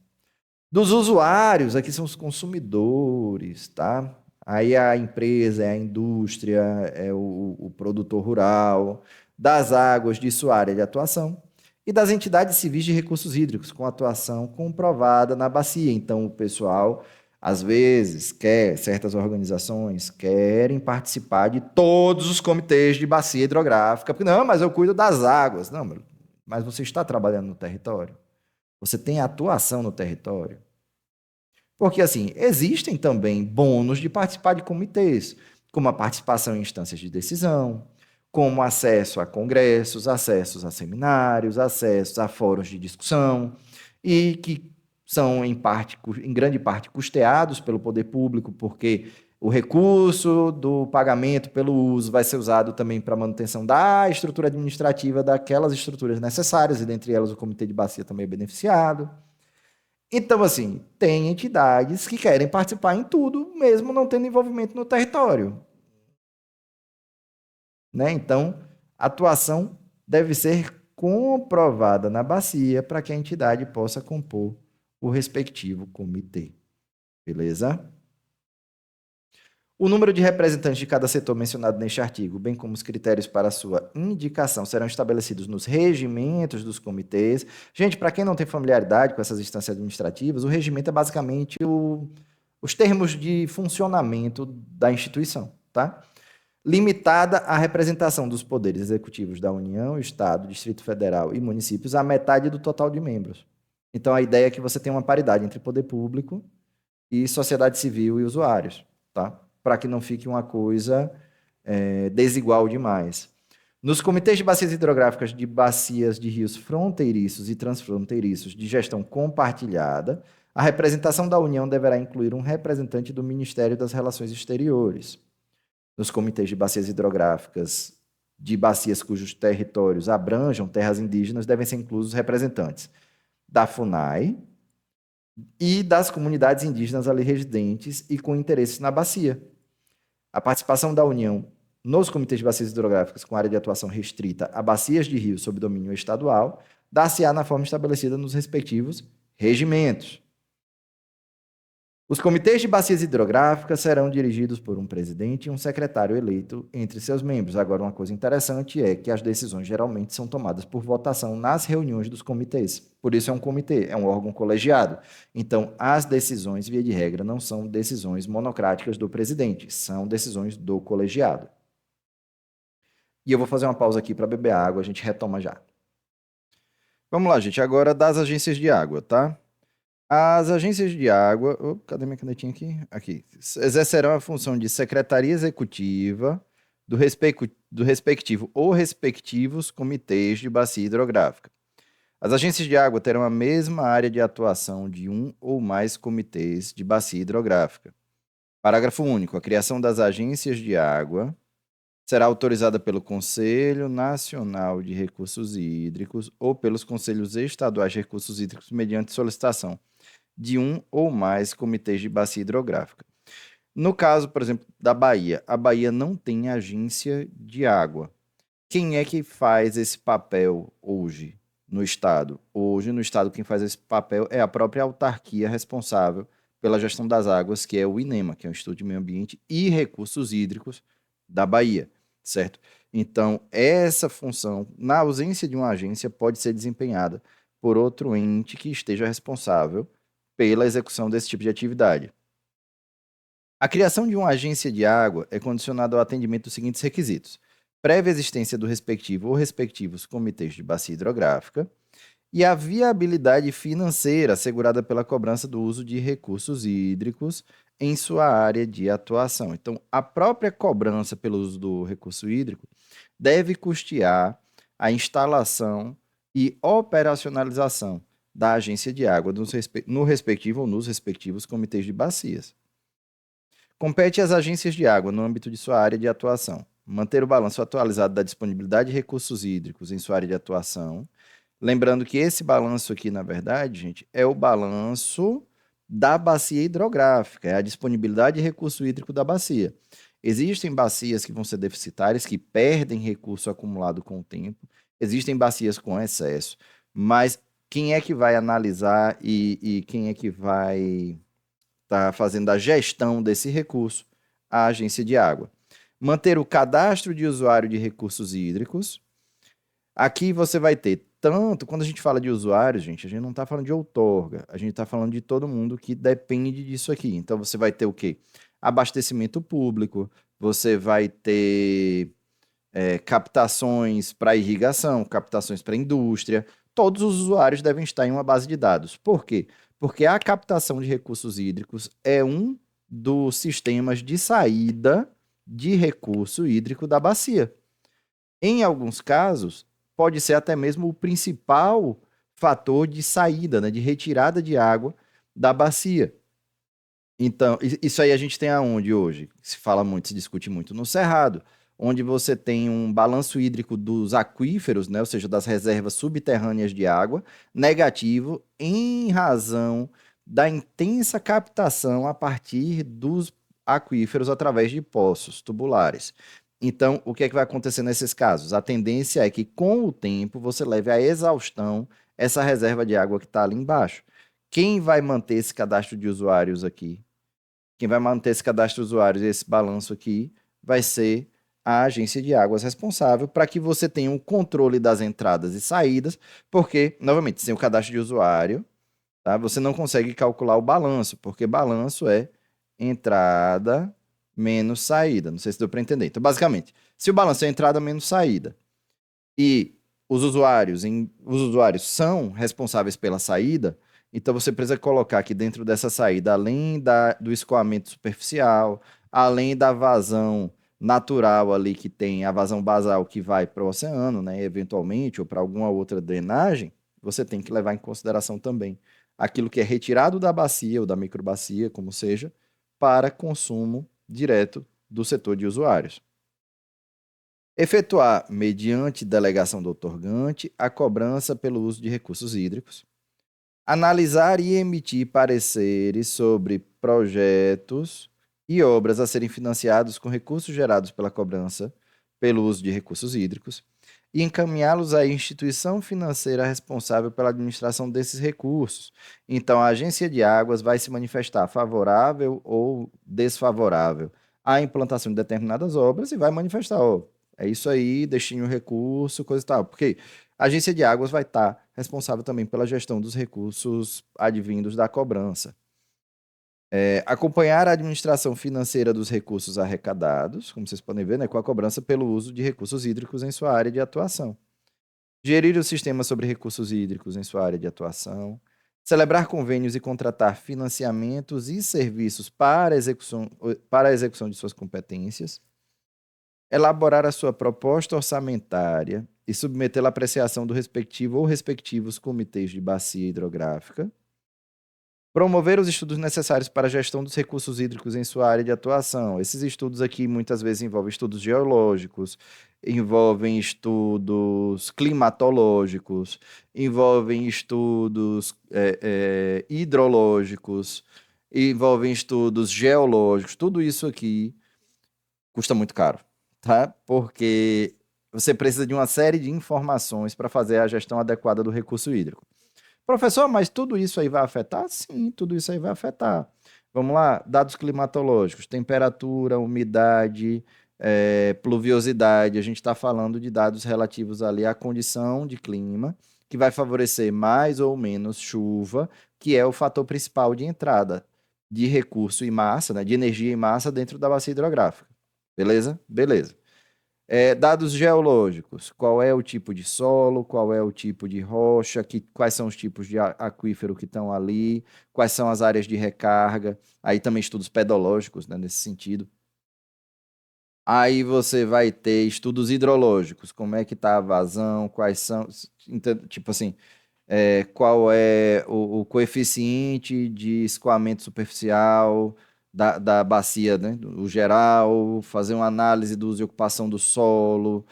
dos usuários, aqui são os consumidores, tá? Aí a empresa, é a indústria, é o produtor rural, das águas de sua área de atuação e das entidades civis de recursos hídricos com atuação comprovada na bacia. Então, o pessoal, às vezes, certas organizações querem participar de todos os comitês de bacia hidrográfica, porque não, mas eu cuido das águas. Não, mas você está trabalhando no território? Você tem atuação no território? Porque, assim, existem também bônus de participar de comitês, como a participação em instâncias de decisão, como acesso a congressos, acessos a seminários, acessos a fóruns de discussão, e que são, em grande parte, custeados pelo poder público, porque o recurso do pagamento pelo uso vai ser usado também para a manutenção da estrutura administrativa daquelas estruturas necessárias, e dentre elas o Comitê de Bacia também é beneficiado. Então, assim, tem entidades que querem participar em tudo, mesmo não tendo envolvimento no território. Né? Então, a atuação deve ser comprovada na bacia para que a entidade possa compor o respectivo comitê. Beleza? O número de representantes de cada setor mencionado neste artigo, bem como os critérios para sua indicação, serão estabelecidos nos regimentos dos comitês. Gente, para quem não tem familiaridade com essas instâncias administrativas, o regimento é basicamente os termos de funcionamento da instituição, tá? Limitada a representação dos poderes executivos da União, Estado, Distrito Federal e municípios à metade do total de membros. Então, a ideia é que você tenha uma paridade entre poder público e sociedade civil e usuários, tá? Para que não fique uma coisa desigual demais. Nos comitês de bacias hidrográficas de bacias de rios fronteiriços e transfronteiriços de gestão compartilhada, a representação da União deverá incluir um representante do Ministério das Relações Exteriores. Nos comitês de bacias hidrográficas de bacias cujos territórios abranjam terras indígenas, devem ser inclusos representantes da FUNAI e das comunidades indígenas ali residentes e com interesses na bacia. A participação da União nos comitês de bacias hidrográficas com área de atuação restrita a bacias de rios sob domínio estadual dar-se-á na forma estabelecida nos respectivos regimentos. Os comitês de bacias hidrográficas serão dirigidos por um presidente e um secretário eleito entre seus membros. Agora, uma coisa interessante é que as decisões geralmente são tomadas por votação nas reuniões dos comitês. Por isso é um comitê, é um órgão colegiado. Então, as decisões, via de regra, não são decisões monocráticas do presidente, são decisões do colegiado. E eu vou fazer uma pausa aqui para beber água, a gente retoma já. Vamos lá, gente, agora das agências de água, tá? As agências de água, cadê minha canetinha aqui? Aqui. Exercerão a função de secretaria executiva do respectivo ou respectivos comitês de bacia hidrográfica. As agências de água terão a mesma área de atuação de um ou mais comitês de bacia hidrográfica. Parágrafo único. A criação das agências de água será autorizada pelo Conselho Nacional de Recursos Hídricos ou pelos Conselhos Estaduais de Recursos Hídricos mediante solicitação de um ou mais comitês de bacia hidrográfica. No caso, por exemplo, da Bahia, a Bahia não tem agência de água. Quem é que faz esse papel hoje no Estado? Hoje, no Estado, quem faz esse papel é a própria autarquia responsável pela gestão das águas, que é o INEMA, que é o Instituto de Meio Ambiente e Recursos Hídricos da Bahia, certo? Então, essa função, na ausência de uma agência, pode ser desempenhada por outro ente que esteja responsável pela execução desse tipo de atividade. A criação de uma agência de água é condicionada ao atendimento dos seguintes requisitos: prévia existência do respectivo ou respectivos comitês de bacia hidrográfica e a viabilidade financeira assegurada pela cobrança do uso de recursos hídricos em sua área de atuação. Então, a própria cobrança pelo uso do recurso hídrico deve custear a instalação e operacionalização da agência de água no respectivo ou nos respectivos comitês de bacias. Compete às agências de água, no âmbito de sua área de atuação, manter o balanço atualizado da disponibilidade de recursos hídricos em sua área de atuação. Lembrando que esse balanço aqui, na verdade, gente, é o balanço da bacia hidrográfica, é a disponibilidade de recurso hídrico da bacia. Existem bacias que vão ser deficitárias, que perdem recurso acumulado com o tempo, existem bacias com excesso, mas quem é que vai analisar e quem é que vai estar fazendo a gestão desse recurso? A agência de água. Manter o cadastro de usuário de recursos hídricos. Aqui você vai ter tanto, quando a gente fala de usuários, gente, a gente não está falando de outorga, a gente está falando de todo mundo que depende disso aqui. Então você vai ter o quê? Abastecimento público, você vai ter captações para irrigação, captações para indústria. Todos os usuários devem estar em uma base de dados. Por quê? Porque a captação de recursos hídricos é um dos sistemas de saída de recurso hídrico da bacia. Em alguns casos, pode ser até mesmo o principal fator de saída, né, de retirada de água da bacia. Então, isso aí a gente tem aonde hoje? Se fala muito, se discute muito no Cerrado, onde você tem um balanço hídrico dos aquíferos, né, ou seja, das reservas subterrâneas de água, negativo em razão da intensa captação a partir dos aquíferos através de poços tubulares. Então, o que é que vai acontecer nesses casos? A tendência é que, com o tempo, você leve à exaustão essa reserva de água que está ali embaixo. Quem vai manter esse cadastro de usuários aqui? Quem vai manter esse cadastro de usuários e esse balanço aqui vai ser a agência de águas responsável para que você tenha um controle das entradas e saídas, porque, novamente, sem o cadastro de usuário, tá, você não consegue calcular o balanço, porque balanço é entrada menos saída. Não sei se deu para entender. Então, basicamente, se o balanço é entrada menos saída e os usuários são responsáveis pela saída, então você precisa colocar aqui dentro dessa saída, além do escoamento superficial, além da vazão natural ali que tem a vazão basal que vai para o oceano, né, eventualmente, ou para alguma outra drenagem, você tem que levar em consideração também aquilo que é retirado da bacia ou da microbacia, como seja, para consumo direto do setor de usuários. Efetuar, mediante delegação do outorgante, a cobrança pelo uso de recursos hídricos. Analisar e emitir pareceres sobre projetos e obras a serem financiados com recursos gerados pela cobrança pelo uso de recursos hídricos e encaminhá-los à instituição financeira responsável pela administração desses recursos. Então, a agência de águas vai se manifestar favorável ou desfavorável à implantação de determinadas obras e vai manifestar, ó, é isso aí, destine o recurso, coisa e tal. Porque a agência de águas vai estar responsável também pela gestão dos recursos advindos da cobrança. Acompanhar a administração financeira dos recursos arrecadados, como vocês podem ver, né, com a cobrança pelo uso de recursos hídricos em sua área de atuação. Gerir o sistema sobre recursos hídricos em sua área de atuação. Celebrar convênios e contratar financiamentos e serviços para a execução de suas competências. Elaborar a sua proposta orçamentária e submetê-la à apreciação do respectivo ou respectivos comitês de bacia hidrográfica. Promover os estudos necessários para a gestão dos recursos hídricos em sua área de atuação. Esses estudos aqui muitas vezes envolvem estudos geológicos, envolvem estudos climatológicos, envolvem estudos hidrológicos, envolvem estudos geológicos. Tudo isso aqui custa muito caro, tá? Porque você precisa de uma série de informações para fazer a gestão adequada do recurso hídrico. Professor, mas tudo isso aí vai afetar? Sim, tudo isso aí vai afetar. Vamos lá, dados climatológicos, temperatura, umidade, pluviosidade. A gente está falando de dados relativos ali à condição de clima, que vai favorecer mais ou menos chuva, que é o fator principal de entrada de recurso e massa, né, de energia e massa dentro da bacia hidrográfica. Beleza? Beleza. Dados geológicos, qual é o tipo de solo, qual é o tipo de rocha, quais são os tipos de aquífero que estão ali, quais são as áreas de recarga, aí também estudos pedológicos, né, nesse sentido. Aí você vai ter estudos hidrológicos, como é que está a vazão, quais são, tipo assim, qual é o coeficiente de escoamento superficial da bacia, né? O geral, fazer uma análise do uso e ocupação do solo.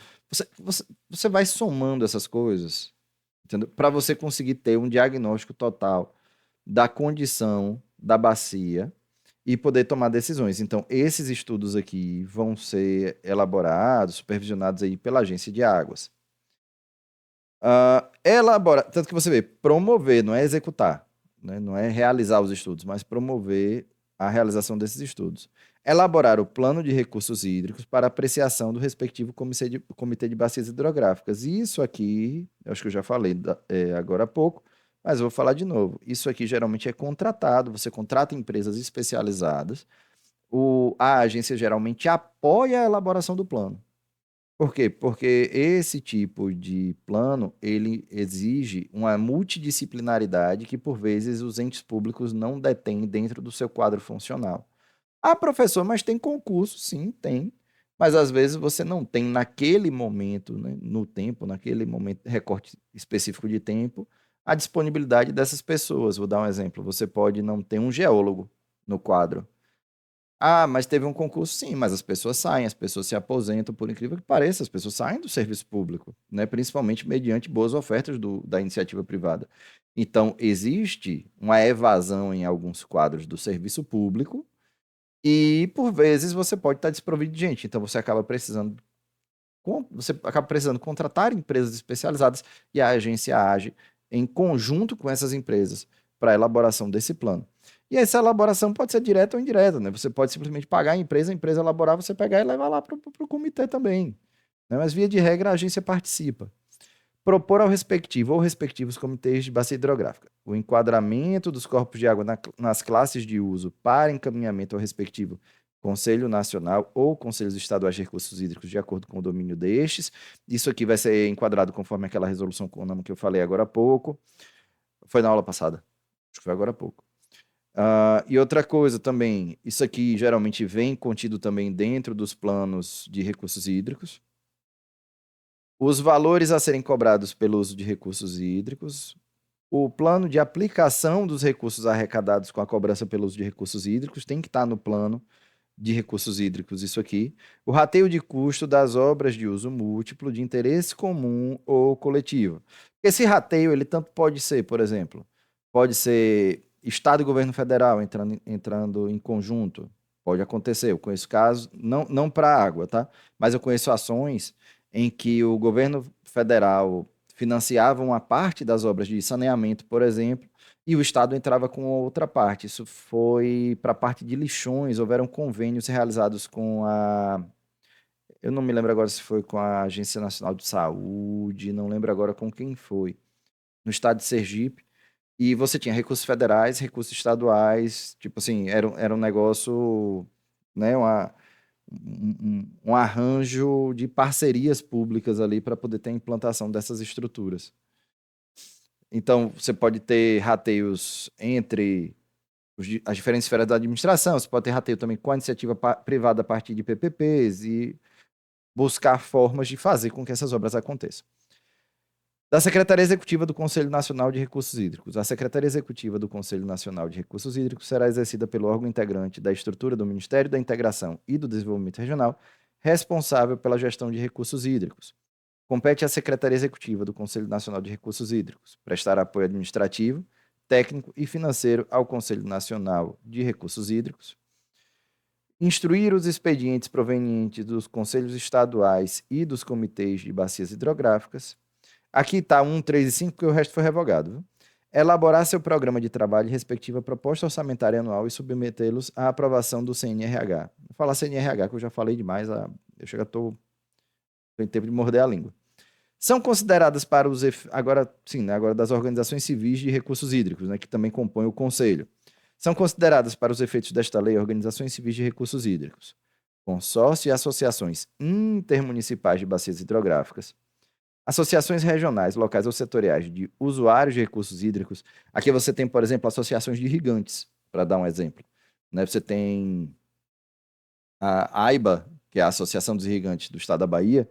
Você vai somando essas coisas, entendeu? Para você conseguir ter um diagnóstico total da condição da bacia e poder tomar decisões. Então, esses estudos aqui vão ser elaborados, supervisionados aí pela agência de águas. Elaborar, tanto que você vê, promover, não é executar, né? Não é realizar os estudos, mas promover a realização desses estudos. Elaborar o plano de recursos hídricos para apreciação do respectivo comitê de bacias hidrográficas. E isso aqui, eu acho que eu já falei agora há pouco, mas eu vou falar de novo. Isso aqui geralmente é contratado, você contrata empresas especializadas, a agência geralmente apoia a elaboração do plano. Por quê? Porque esse tipo de plano, ele exige uma multidisciplinaridade que, por vezes, os entes públicos não detêm dentro do seu quadro funcional. Ah, professor, mas tem concurso? Sim, tem. Mas às vezes você não tem naquele momento, né, no tempo, naquele momento, recorte específico de tempo, a disponibilidade dessas pessoas. Vou dar um exemplo. Você pode não ter um geólogo no quadro. Ah, mas teve um concurso, sim, mas as pessoas saem, as pessoas se aposentam, por incrível que pareça, as pessoas saem do serviço público, né? Principalmente mediante boas ofertas da iniciativa privada. Então, existe uma evasão em alguns quadros do serviço público e, por vezes, você pode estar desprovido de gente. Então, você acaba precisando contratar empresas especializadas e a agência age em conjunto com essas empresas para a elaboração desse plano. E essa elaboração pode ser direta ou indireta, né? Você pode simplesmente pagar a empresa elaborar, você pegar e levar lá para o comitê também, né? Mas, via de regra, a agência participa. Propor ao respectivo ou respectivos comitês de bacia hidrográfica o enquadramento dos corpos de água nas classes de uso para encaminhamento ao respectivo Conselho Nacional ou Conselhos Estaduais de Recursos Hídricos, de acordo com o domínio destes. Isso aqui vai ser enquadrado conforme aquela resolução CONAMA que eu falei agora há pouco. Foi na aula passada. Acho que foi agora há pouco. E outra coisa também, isso aqui geralmente vem contido também dentro dos planos de recursos hídricos. Os valores a serem cobrados pelo uso de recursos hídricos, o plano de aplicação dos recursos arrecadados com a cobrança pelo uso de recursos hídricos tem que estar no plano de recursos hídricos, isso aqui. O rateio de custo das obras de uso múltiplo, de interesse comum ou coletivo. Esse rateio, ele tanto pode ser, por exemplo, pode ser Estado e governo federal entrando em conjunto. Pode acontecer. Eu conheço casos, não para água, tá? Mas eu conheço ações em que o governo federal financiava uma parte das obras de saneamento, por exemplo, e o Estado entrava com outra parte. Isso foi para a parte de lixões, houveram convênios realizados com a. Eu não me lembro agora se foi com a Agência Nacional de Saúde, não lembro agora com quem foi, no estado de Sergipe. E você tinha recursos federais, recursos estaduais, tipo assim, era um negócio, né, um arranjo de parcerias públicas ali para poder ter a implantação dessas estruturas. Então, você pode ter rateios entre as diferentes esferas da administração, você pode ter rateio também com a iniciativa privada a partir de PPPs e buscar formas de fazer com que essas obras aconteçam. Da Secretaria Executiva do Conselho Nacional de Recursos Hídricos. A Secretaria Executiva do Conselho Nacional de Recursos Hídricos será exercida pelo órgão integrante da estrutura do Ministério da Integração e do Desenvolvimento Regional, responsável pela gestão de recursos hídricos. Compete à Secretaria Executiva do Conselho Nacional de Recursos Hídricos prestar apoio administrativo, técnico e financeiro ao Conselho Nacional de Recursos Hídricos, instruir os expedientes provenientes dos conselhos estaduais e dos comitês de bacias hidrográficas. Aqui está 1, 3 e 5, porque o resto foi revogado. Viu? Elaborar seu programa de trabalho e respectiva proposta orçamentária anual e submetê-los à aprovação do CNRH. Vou falar CNRH, que eu já falei demais, eu estou em tempo de morder a língua. São consideradas para os agora sim, né, agora das organizações civis de recursos hídricos, né, que também compõem o conselho. São consideradas para os efeitos desta lei organizações civis de recursos hídricos, consórcio e associações intermunicipais de bacias hidrográficas, associações regionais, locais ou setoriais de usuários de recursos hídricos. Aqui você tem, por exemplo, associações de irrigantes, para dar um exemplo. Né? Você tem a AIBA, que é a Associação dos Irrigantes do Estado da Bahia,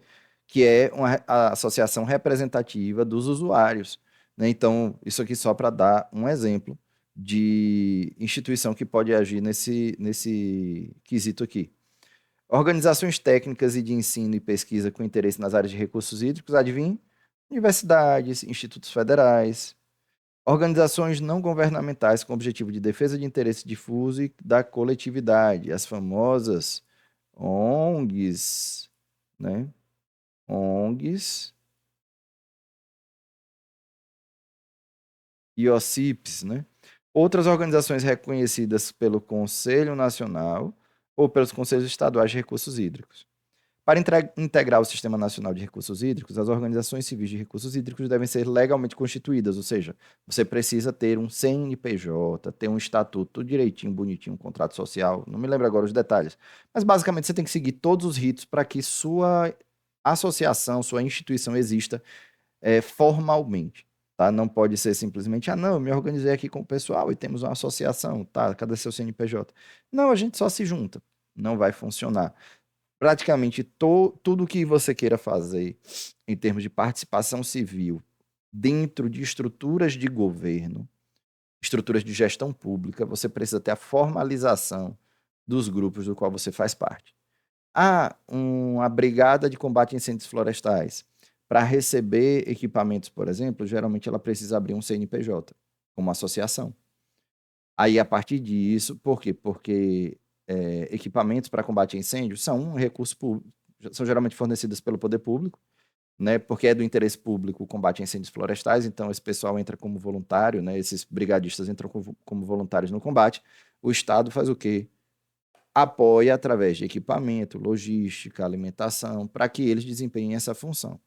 que é a associação representativa dos usuários. Né? Então, isso aqui só para dar um exemplo de instituição que pode agir nesse quesito aqui. Organizações técnicas e de ensino e pesquisa com interesse nas áreas de recursos hídricos, adivinhe? Universidades, institutos federais, organizações não governamentais com objetivo de defesa de interesse difuso e da coletividade, as famosas ONGs, né? ONGs e OCIPs, né? Outras organizações reconhecidas pelo Conselho Nacional ou pelos Conselhos Estaduais de Recursos Hídricos. Para integrar o Sistema Nacional de Recursos Hídricos, as organizações civis de recursos hídricos devem ser legalmente constituídas, ou seja, você precisa ter um CNPJ, ter um estatuto tudo direitinho, bonitinho, um contrato social, não me lembro agora os detalhes, mas basicamente você tem que seguir todos os ritos para que sua associação, sua instituição exista formalmente. Tá? Não pode ser simplesmente, não, eu me organizei aqui com o pessoal e temos uma associação, tá? Cadê seu CNPJ? Não, a gente só se junta. Não vai funcionar. Praticamente tudo que você queira fazer em termos de participação civil dentro de estruturas de governo, estruturas de gestão pública, você precisa ter a formalização dos grupos do qual você faz parte. Uma brigada de combate a incêndios florestais. Para receber equipamentos, por exemplo, geralmente ela precisa abrir um CNPJ, como associação. Aí, a partir disso, por quê? Porque equipamentos para combate a incêndio são um recurso público, são geralmente fornecidos pelo poder público, né? Porque é do interesse público o combate a incêndios florestais, então esse pessoal entra como voluntário, né? Esses brigadistas entram como voluntários no combate. O Estado faz o quê? Apoia através de equipamento, logística, alimentação, para que eles desempenhem essa função.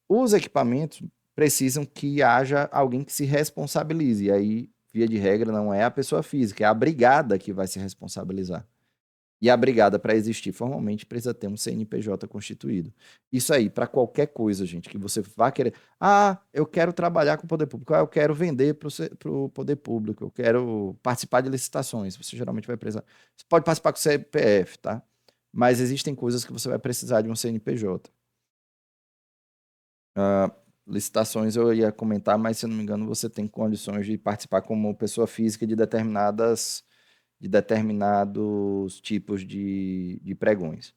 Os equipamentos precisam que haja alguém que se responsabilize, e aí, via de regra, não é a pessoa física, é a brigada que vai se responsabilizar. E a brigada, para existir formalmente, precisa ter um CNPJ constituído. Isso aí, para qualquer coisa, gente, que você vá querer. Eu quero trabalhar com o poder público. Eu quero vender para o poder público. Eu quero participar de licitações. Você geralmente vai precisar. Você pode participar com o CPF, tá? Mas existem coisas que você vai precisar de um CNPJ. Licitações eu ia comentar, mas se eu não me engano, você tem condições de participar como pessoa física de determinados tipos de pregões.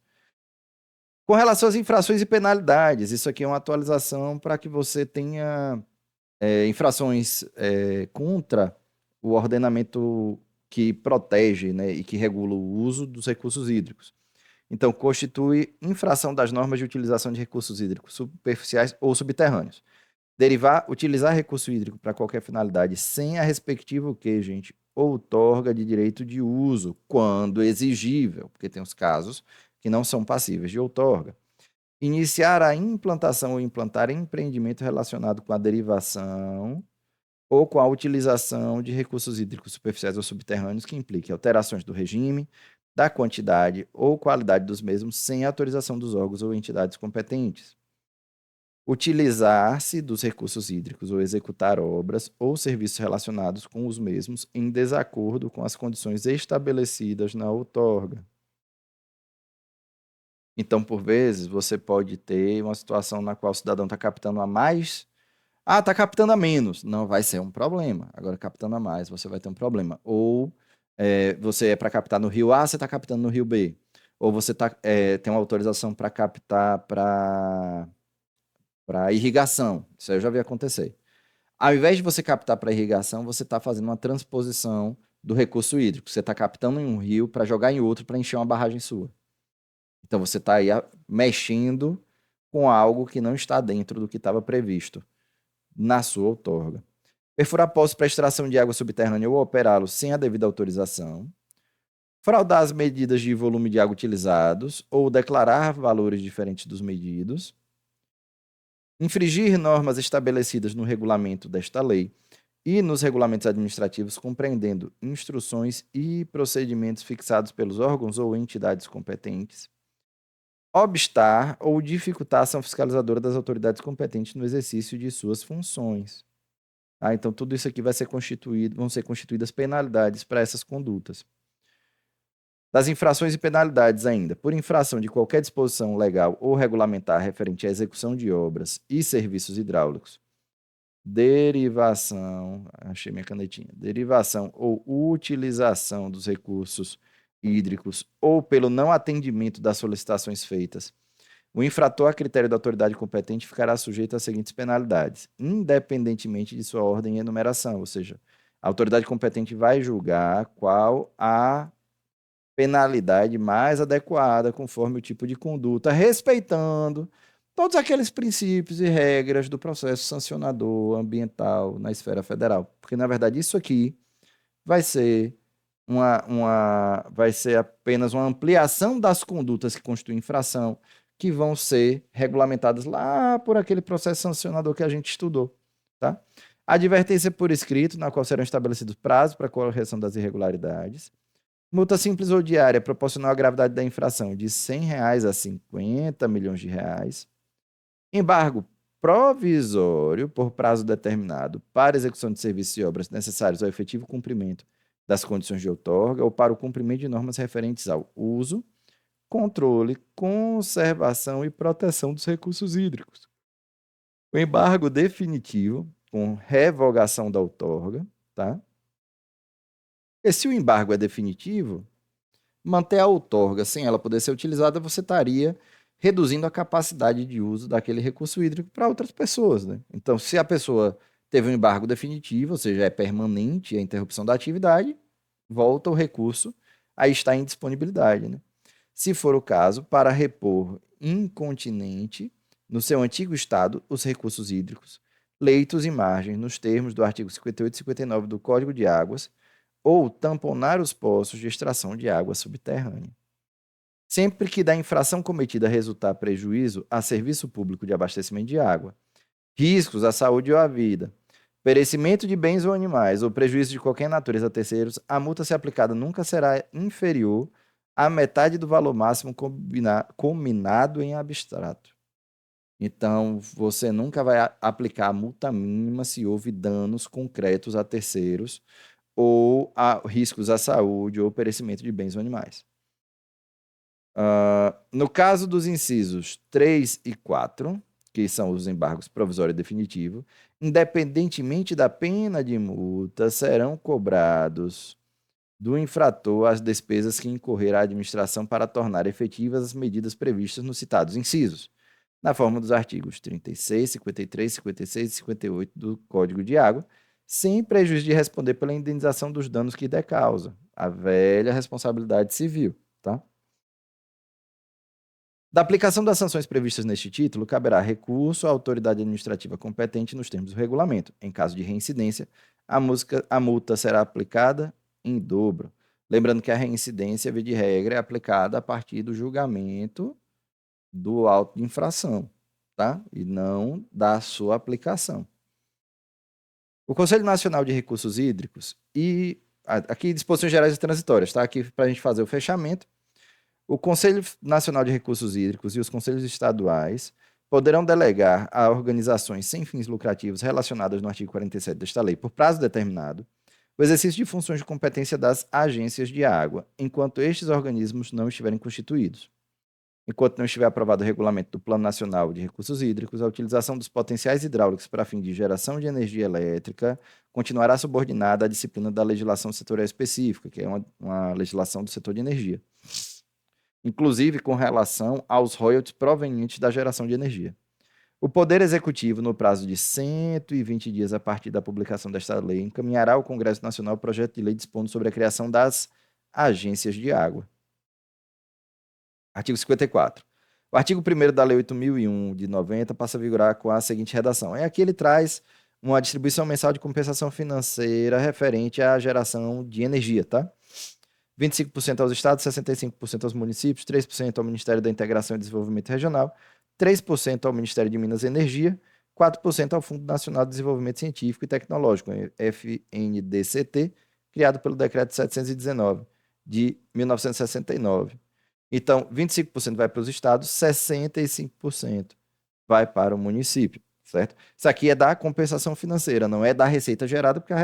Com relação às infrações e penalidades, isso aqui é uma atualização para que você tenha infrações contra o ordenamento que protege, né, e que regula o uso dos recursos hídricos. Então, constitui infração das normas de utilização de recursos hídricos superficiais ou subterrâneos. Utilizar recurso hídrico para qualquer finalidade sem a respectiva o quê, gente? Outorga de direito de uso, quando exigível, porque tem os casos que não são passíveis de outorga. Iniciar a implantação ou implantar empreendimento relacionado com a derivação ou com a utilização de recursos hídricos superficiais ou subterrâneos que implique alterações do regime, da quantidade ou qualidade dos mesmos sem autorização dos órgãos ou entidades competentes. Utilizar-se dos recursos hídricos ou executar obras ou serviços relacionados com os mesmos em desacordo com as condições estabelecidas na outorga. Então, por vezes, você pode ter uma situação na qual o cidadão está captando a mais. Está captando a menos. Não vai ser um problema. Agora, captando a mais, você vai ter um problema. Ou você é para captar no rio A, você está captando no rio B. Ou você tem uma autorização para captar para irrigação. Isso aí eu já vi acontecer. Ao invés de você captar para irrigação, você está fazendo uma transposição do recurso hídrico. Você está captando em um rio para jogar em outro para encher uma barragem sua. Então você está aí mexendo com algo que não está dentro do que estava previsto na sua outorga. Perfurar poços para extração de água subterrânea ou operá-los sem a devida autorização. Fraudar as medidas de volume de água utilizados ou declarar valores diferentes dos medidos. Infringir normas estabelecidas no regulamento desta lei e nos regulamentos administrativos, compreendendo instruções e procedimentos fixados pelos órgãos ou entidades competentes. Obstar ou dificultar a ação fiscalizadora das autoridades competentes no exercício de suas funções. Então, tudo isso aqui vão ser constituídas penalidades para essas condutas. Das infrações e penalidades ainda, por infração de qualquer disposição legal ou regulamentar referente à execução de obras e serviços hidráulicos, achei minha canetinha, derivação ou utilização dos recursos hídricos ou pelo não atendimento das solicitações feitas, o infrator a critério da autoridade competente ficará sujeito às seguintes penalidades, independentemente de sua ordem e enumeração, ou seja, a autoridade competente vai julgar qual a penalidade mais adequada conforme o tipo de conduta, respeitando todos aqueles princípios e regras do processo sancionador ambiental na esfera federal. Porque, na verdade, isso aqui vai ser vai ser apenas uma ampliação das condutas que constituem infração, que vão ser regulamentadas lá por aquele processo sancionador que a gente estudou, tá? Advertência por escrito, na qual serão estabelecidos prazos para a correção das irregularidades. Multa simples ou diária, proporcional à gravidade da infração, de R$ 100 a 50 milhões de reais. Embargo provisório por prazo determinado para execução de serviços e obras necessários ao efetivo cumprimento das condições de outorga ou para o cumprimento de normas referentes ao uso, controle, conservação e proteção dos recursos hídricos. O embargo definitivo, com revogação da outorga, tá? E se o embargo é definitivo, manter a outorga sem ela poder ser utilizada, você estaria reduzindo a capacidade de uso daquele recurso hídrico para outras pessoas, né? Então, se a pessoa teve um embargo definitivo, ou seja, é permanente a interrupção da atividade, volta o recurso a estar em disponibilidade, né? Se for o caso, para repor incontinente, no seu antigo estado, os recursos hídricos, leitos e margens, nos termos do artigo 58 e 59 do Código de Águas, ou tamponar os poços de extração de água subterrânea. Sempre que da infração cometida resultar prejuízo a serviço público de abastecimento de água, riscos à saúde ou à vida, perecimento de bens ou animais ou prejuízo de qualquer natureza a terceiros, a multa a ser aplicada nunca será inferior à metade do valor máximo combinado em abstrato. Então, você nunca vai aplicar a multa mínima se houve danos concretos a terceiros ou a riscos à saúde ou perecimento de bens ou animais. No caso dos incisos 3 e 4, que são os embargos provisório e definitivo, independentemente da pena de multa, serão cobrados do infrator as despesas que incorrer a administração para tornar efetivas as medidas previstas nos citados incisos, na forma dos artigos 36, 53, 56 e 58 do Código de Água, sem prejuízo de responder pela indenização dos danos que der causa, a velha responsabilidade civil, tá? Da aplicação das sanções previstas neste título, caberá recurso à autoridade administrativa competente nos termos do regulamento. Em caso de reincidência, a multa será aplicada em dobro. Lembrando que a reincidência, via de regra, é aplicada a partir do julgamento do auto de infração, tá? E não da sua aplicação. O Conselho Nacional de Recursos Hídricos e aqui disposições gerais e transitórias, tá? Aqui para a gente fazer o fechamento. O Conselho Nacional de Recursos Hídricos e os conselhos estaduais poderão delegar a organizações sem fins lucrativos relacionadas no artigo 47 desta lei, por prazo determinado, o exercício de funções de competência das agências de água, enquanto estes organismos não estiverem constituídos. Enquanto não estiver aprovado o regulamento do Plano Nacional de Recursos Hídricos, a utilização dos potenciais hidráulicos para fim de geração de energia elétrica continuará subordinada à disciplina da legislação setorial específica, que é uma legislação do setor de energia, inclusive com relação aos royalties provenientes da geração de energia. O Poder Executivo, no prazo de 120 dias a partir da publicação desta lei, encaminhará ao Congresso Nacional o projeto de lei dispondo sobre a criação das agências de água. Artigo 54. O artigo 1º da Lei 8.001 de 90 passa a vigorar com a seguinte redação. Aqui ele traz uma distribuição mensal de compensação financeira referente à geração de energia, tá? 25% aos estados, 65% aos municípios, 3% ao Ministério da Integração e Desenvolvimento Regional, 3% ao Ministério de Minas e Energia, 4% ao Fundo Nacional de Desenvolvimento Científico e Tecnológico, FNDCT, criado pelo Decreto 719 de 1969. Então, 25% vai para os estados, 65% vai para o município, certo? Isso aqui é da compensação financeira, não é da receita gerada, porque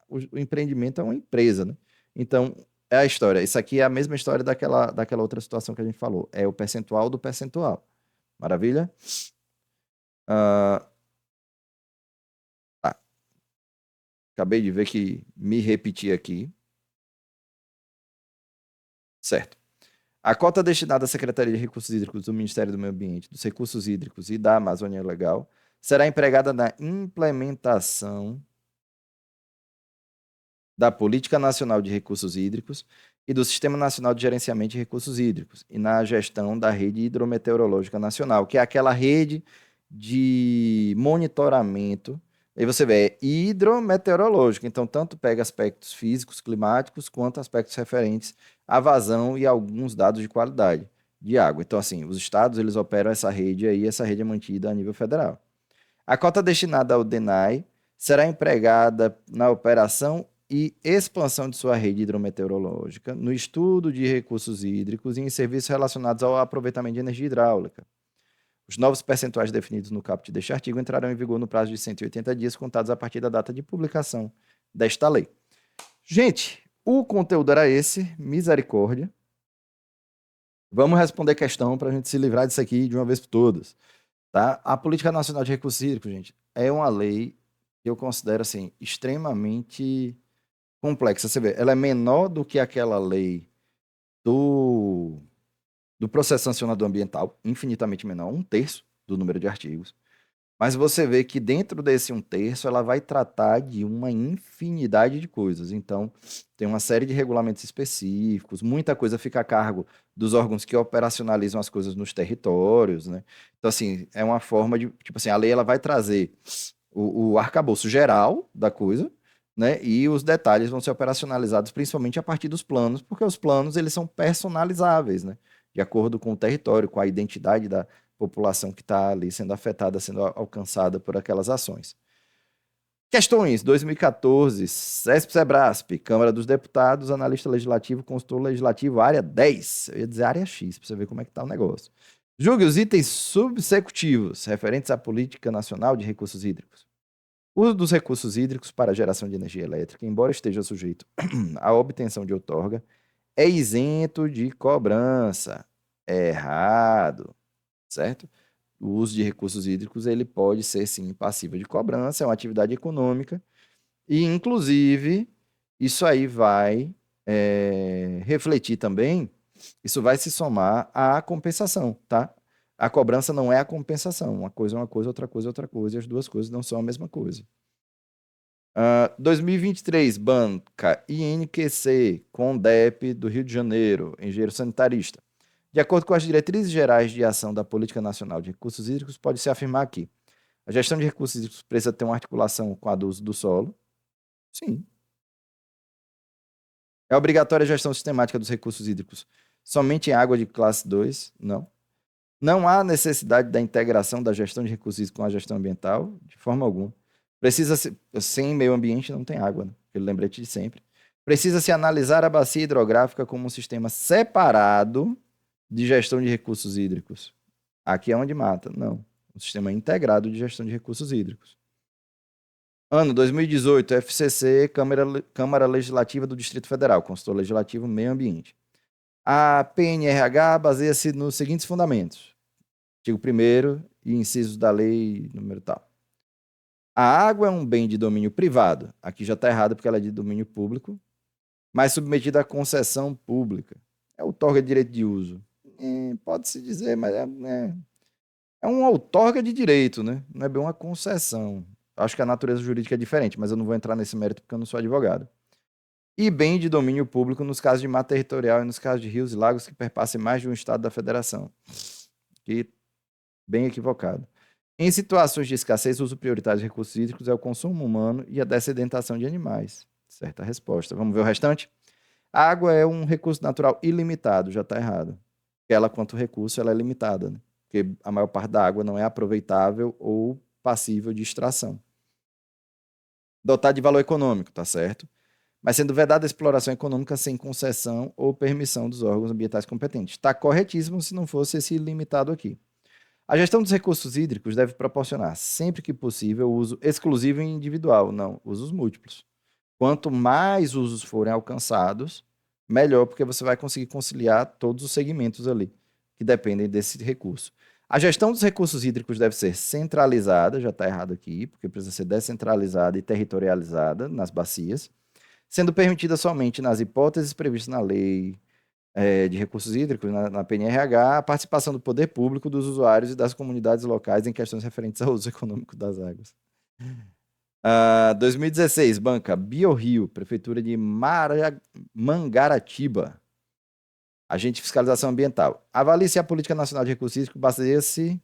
o empreendimento é uma empresa, né? Então, é a história. Isso aqui é a mesma história daquela outra situação que a gente falou. É o percentual do percentual. Maravilha? Tá. Acabei de ver que me repeti aqui. Certo. A cota destinada à Secretaria de Recursos Hídricos do Ministério do Meio Ambiente, dos Recursos Hídricos e da Amazônia Legal será empregada na implementação da Política Nacional de Recursos Hídricos e do Sistema Nacional de Gerenciamento de Recursos Hídricos e na gestão da Rede Hidrometeorológica Nacional, que é aquela rede de monitoramento. Aí você vê, é hidrometeorológico, então tanto pega aspectos físicos, climáticos, quanto aspectos referentes à vazão e alguns dados de qualidade de água. Então, assim, os estados, eles operam essa rede aí, essa rede é mantida a nível federal. A cota destinada ao DENAI será empregada na operação e expansão de sua rede hidrometeorológica, no estudo de recursos hídricos e em serviços relacionados ao aproveitamento de energia hidráulica. Os novos percentuais definidos no caput deste artigo entrarão em vigor no prazo de 180 dias, contados a partir da data de publicação desta lei. Gente, o conteúdo era esse, misericórdia. Vamos responder questão para a gente se livrar disso aqui de uma vez por todas. Tá? A Política Nacional de Recursos Hídricos, gente, é uma lei que eu considero assim, extremamente complexa. Você vê, ela é menor do que aquela lei do, do processo sancionador ambiental, infinitamente menor, 1/3 do número de artigos. Mas você vê que dentro desse 1/3, ela vai tratar de uma infinidade de coisas. Então, tem uma série de regulamentos específicos, muita coisa fica a cargo dos órgãos que operacionalizam as coisas nos territórios, né? Então, assim, é uma forma de, tipo assim, a lei ela vai trazer o arcabouço geral da coisa, né? E os detalhes vão ser operacionalizados principalmente a partir dos planos, porque os planos eles são personalizáveis, né? De acordo com o território, com a identidade da população que está ali sendo afetada, sendo alcançada por aquelas ações. Questões 2014, CESP-SEBRASP, Câmara dos Deputados, analista legislativo, consultor legislativo, área 10. Eu ia dizer área X, para você ver como é que está o negócio. Julgue os itens subsecutivos referentes à Política Nacional de Recursos Hídricos. O uso dos recursos hídricos para a geração de energia elétrica, embora esteja sujeito à obtenção de outorga, é isento de cobrança. É errado, certo? O uso de recursos hídricos ele pode ser, sim, passível de cobrança, é uma atividade econômica, e, inclusive, isso aí vai refletir também, isso vai se somar à compensação, tá? A cobrança não é a compensação, uma coisa é uma coisa, outra coisa, e as duas coisas não são a mesma coisa. 2023, banca INQC, CONDEP do Rio de Janeiro, engenheiro sanitarista. De acordo com as diretrizes gerais de ação da Política Nacional de Recursos Hídricos, pode-se afirmar que a gestão de recursos hídricos precisa ter uma articulação com a do uso do solo. Sim. É obrigatória a gestão sistemática dos recursos hídricos somente em água de classe 2? Não. Não há necessidade da integração da gestão de recursos hídricos com a gestão ambiental? De forma alguma. Sem meio ambiente não tem água, né? Aquele lembrete de sempre. Precisa-se analisar a bacia hidrográfica como um sistema separado de gestão de recursos hídricos. Aqui é onde mata. Não. Um sistema integrado de gestão de recursos hídricos. Ano 2018, FCC, Câmara Legislativa do Distrito Federal, Consultor Legislativo Meio Ambiente. A PNRH baseia-se nos seguintes fundamentos. Artigo 1º e incisos da lei número tal. A água é um bem de domínio privado. Aqui já está errado porque ela é de domínio público, mas submetida à concessão pública. É outorga de direito de uso. Pode-se dizer, mas é uma outorga de direito, né? Não é bem uma concessão. Acho que a natureza jurídica é diferente, mas eu não vou entrar nesse mérito porque eu não sou advogado. E bem de domínio público nos casos de mata territorial e nos casos de rios e lagos que perpassem mais de um estado da federação. Que bem equivocado. Em situações de escassez, o uso prioritário de recursos hídricos é o consumo humano e a dessedentação de animais. Certa resposta. Vamos ver o restante? A água é um recurso natural ilimitado, já está errado. Ela, quanto recurso, ela é limitada, né? Porque a maior parte da água não é aproveitável ou passível de extração. Dotar de valor econômico, tá certo? Mas sendo vedada a exploração econômica sem concessão ou permissão dos órgãos ambientais competentes. Está corretíssimo se não fosse esse limitado aqui. A gestão dos recursos hídricos deve proporcionar, sempre que possível, o uso exclusivo e individual, não usos múltiplos. Quanto mais usos forem alcançados, melhor, porque você vai conseguir conciliar todos os segmentos ali que dependem desse recurso. A gestão dos recursos hídricos deve ser centralizada, já está errado aqui, porque precisa ser descentralizada e territorializada nas bacias, sendo permitida somente nas hipóteses previstas na lei de recursos hídricos, na PNRH, a participação do poder público, dos usuários e das comunidades locais em questões referentes ao uso econômico das águas. 2016, banca BioRio, Prefeitura de Mangaratiba. Agente de Fiscalização Ambiental. Avalie se a Política Nacional de Recursos Hídricos baseia-se,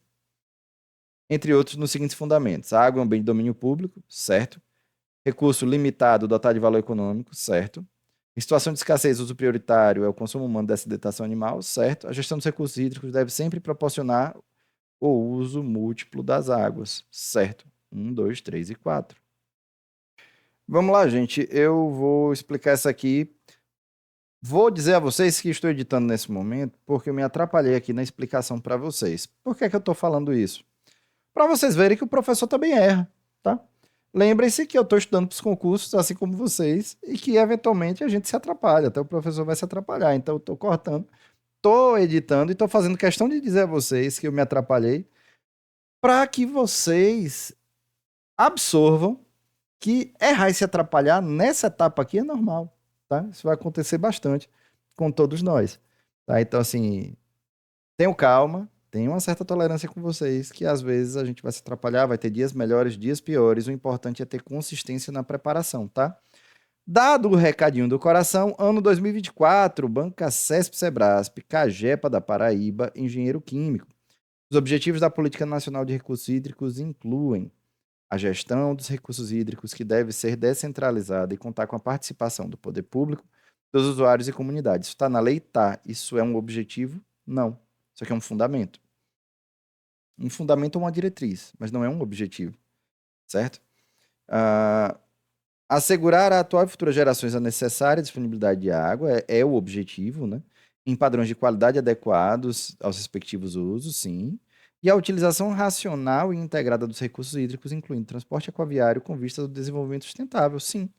entre outros, nos seguintes fundamentos. A água é um bem de domínio público, certo. Recurso limitado, dotado de valor econômico, certo. Em situação de escassez, uso prioritário é o consumo humano dessa detação animal, certo. A gestão dos recursos hídricos deve sempre proporcionar o uso múltiplo das águas, certo. 1, 2, 3 e 4. Vamos lá, gente. Eu vou explicar essa aqui. Vou dizer a vocês que estou editando nesse momento porque eu me atrapalhei aqui na explicação para vocês. Por que é que eu estou falando isso? Para vocês verem que o professor também erra, tá? Lembrem-se que eu estou estudando para os concursos, assim como vocês, e que eventualmente a gente se atrapalha, até o professor vai se atrapalhar. Então eu estou cortando, estou editando e estou fazendo questão de dizer a vocês que eu me atrapalhei para que vocês absorvam que errar e se atrapalhar nessa etapa aqui é normal, tá? Isso vai acontecer bastante com todos nós, tá? Então, assim, tenham calma, tenham uma certa tolerância com vocês, que às vezes a gente vai se atrapalhar, vai ter dias melhores, dias piores, o importante é ter consistência na preparação, tá? Dado o recadinho do coração, ano 2024, Banca CESP Sebrasp, Cagepa da Paraíba, engenheiro químico. Os objetivos da Política Nacional de Recursos Hídricos incluem a gestão dos recursos hídricos, que deve ser descentralizada e contar com a participação do poder público, dos usuários e comunidades. Isso está na lei? Tá. Isso é um objetivo? Não. Isso aqui é um fundamento. Um fundamento é uma diretriz, mas não é um objetivo, certo? Assegurar a atual e futuras gerações a necessária disponibilidade de água é o objetivo, né? Em padrões de qualidade adequados aos respectivos usos, sim. E a utilização racional e integrada dos recursos hídricos, incluindo transporte aquaviário, com vista ao desenvolvimento sustentável, sim.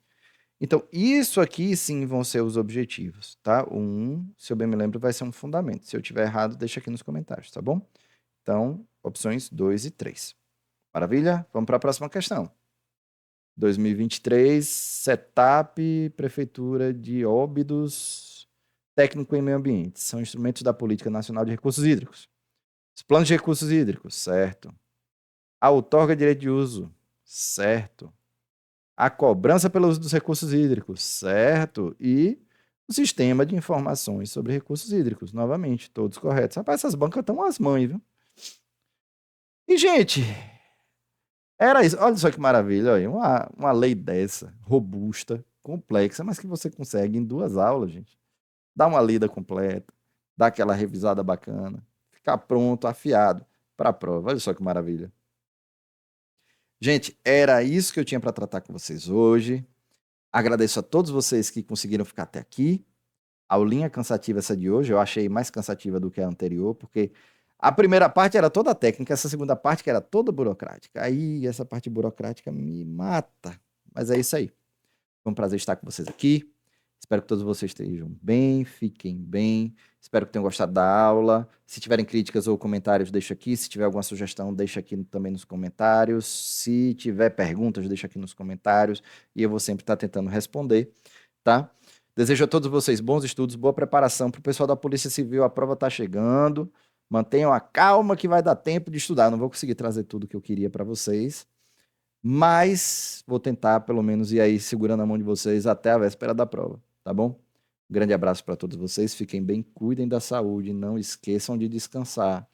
Então, isso aqui, sim, vão ser os objetivos, tá? O 1, se eu bem me lembro, vai ser um fundamento. Se eu tiver errado, deixa aqui nos comentários, tá bom? Então, opções 2 e 3. Maravilha? Vamos para a próxima questão. 2023, setup, Prefeitura de Óbidos, técnico em meio ambiente. São instrumentos da Política Nacional de Recursos Hídricos. Os planos de recursos hídricos, certo. A outorga de direito de uso, certo. A cobrança pelo uso dos recursos hídricos, certo. E o sistema de informações sobre recursos hídricos, novamente, todos corretos. Rapaz, essas bancas estão as mães, viu? E, gente, era isso. Olha só que maravilha. Olha, uma lei dessa, robusta, complexa, mas que você consegue em 2 aulas, gente. Dá uma lida completa, dá aquela revisada bacana, ficar pronto, afiado para a prova. Olha só que maravilha. Gente, era isso que eu tinha para tratar com vocês hoje. Agradeço a todos vocês que conseguiram ficar até aqui. A aulinha cansativa essa de hoje, eu achei mais cansativa do que a anterior, porque a primeira parte era toda técnica, essa segunda parte que era toda burocrática. Aí essa parte burocrática me mata. Mas é isso aí. Foi um prazer estar com vocês aqui. Espero que todos vocês estejam bem, fiquem bem. Espero que tenham gostado da aula. Se tiverem críticas ou comentários, deixa aqui. Se tiver alguma sugestão, deixa aqui também nos comentários. Se tiver perguntas, deixa aqui nos comentários. E eu vou sempre estar tentando responder, tá? Desejo a todos vocês bons estudos, boa preparação. Para o pessoal da Polícia Civil, a prova está chegando. Mantenham a calma que vai dar tempo de estudar. Não vou conseguir trazer tudo que eu queria para vocês, mas vou tentar, pelo menos, ir aí segurando a mão de vocês até a véspera da prova, tá bom? Um grande abraço para todos vocês, fiquem bem, cuidem da saúde, não esqueçam de descansar,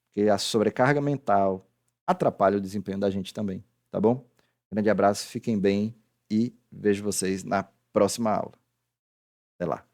porque a sobrecarga mental atrapalha o desempenho da gente também, tá bom? Grande abraço, fiquem bem e vejo vocês na próxima aula. Até lá.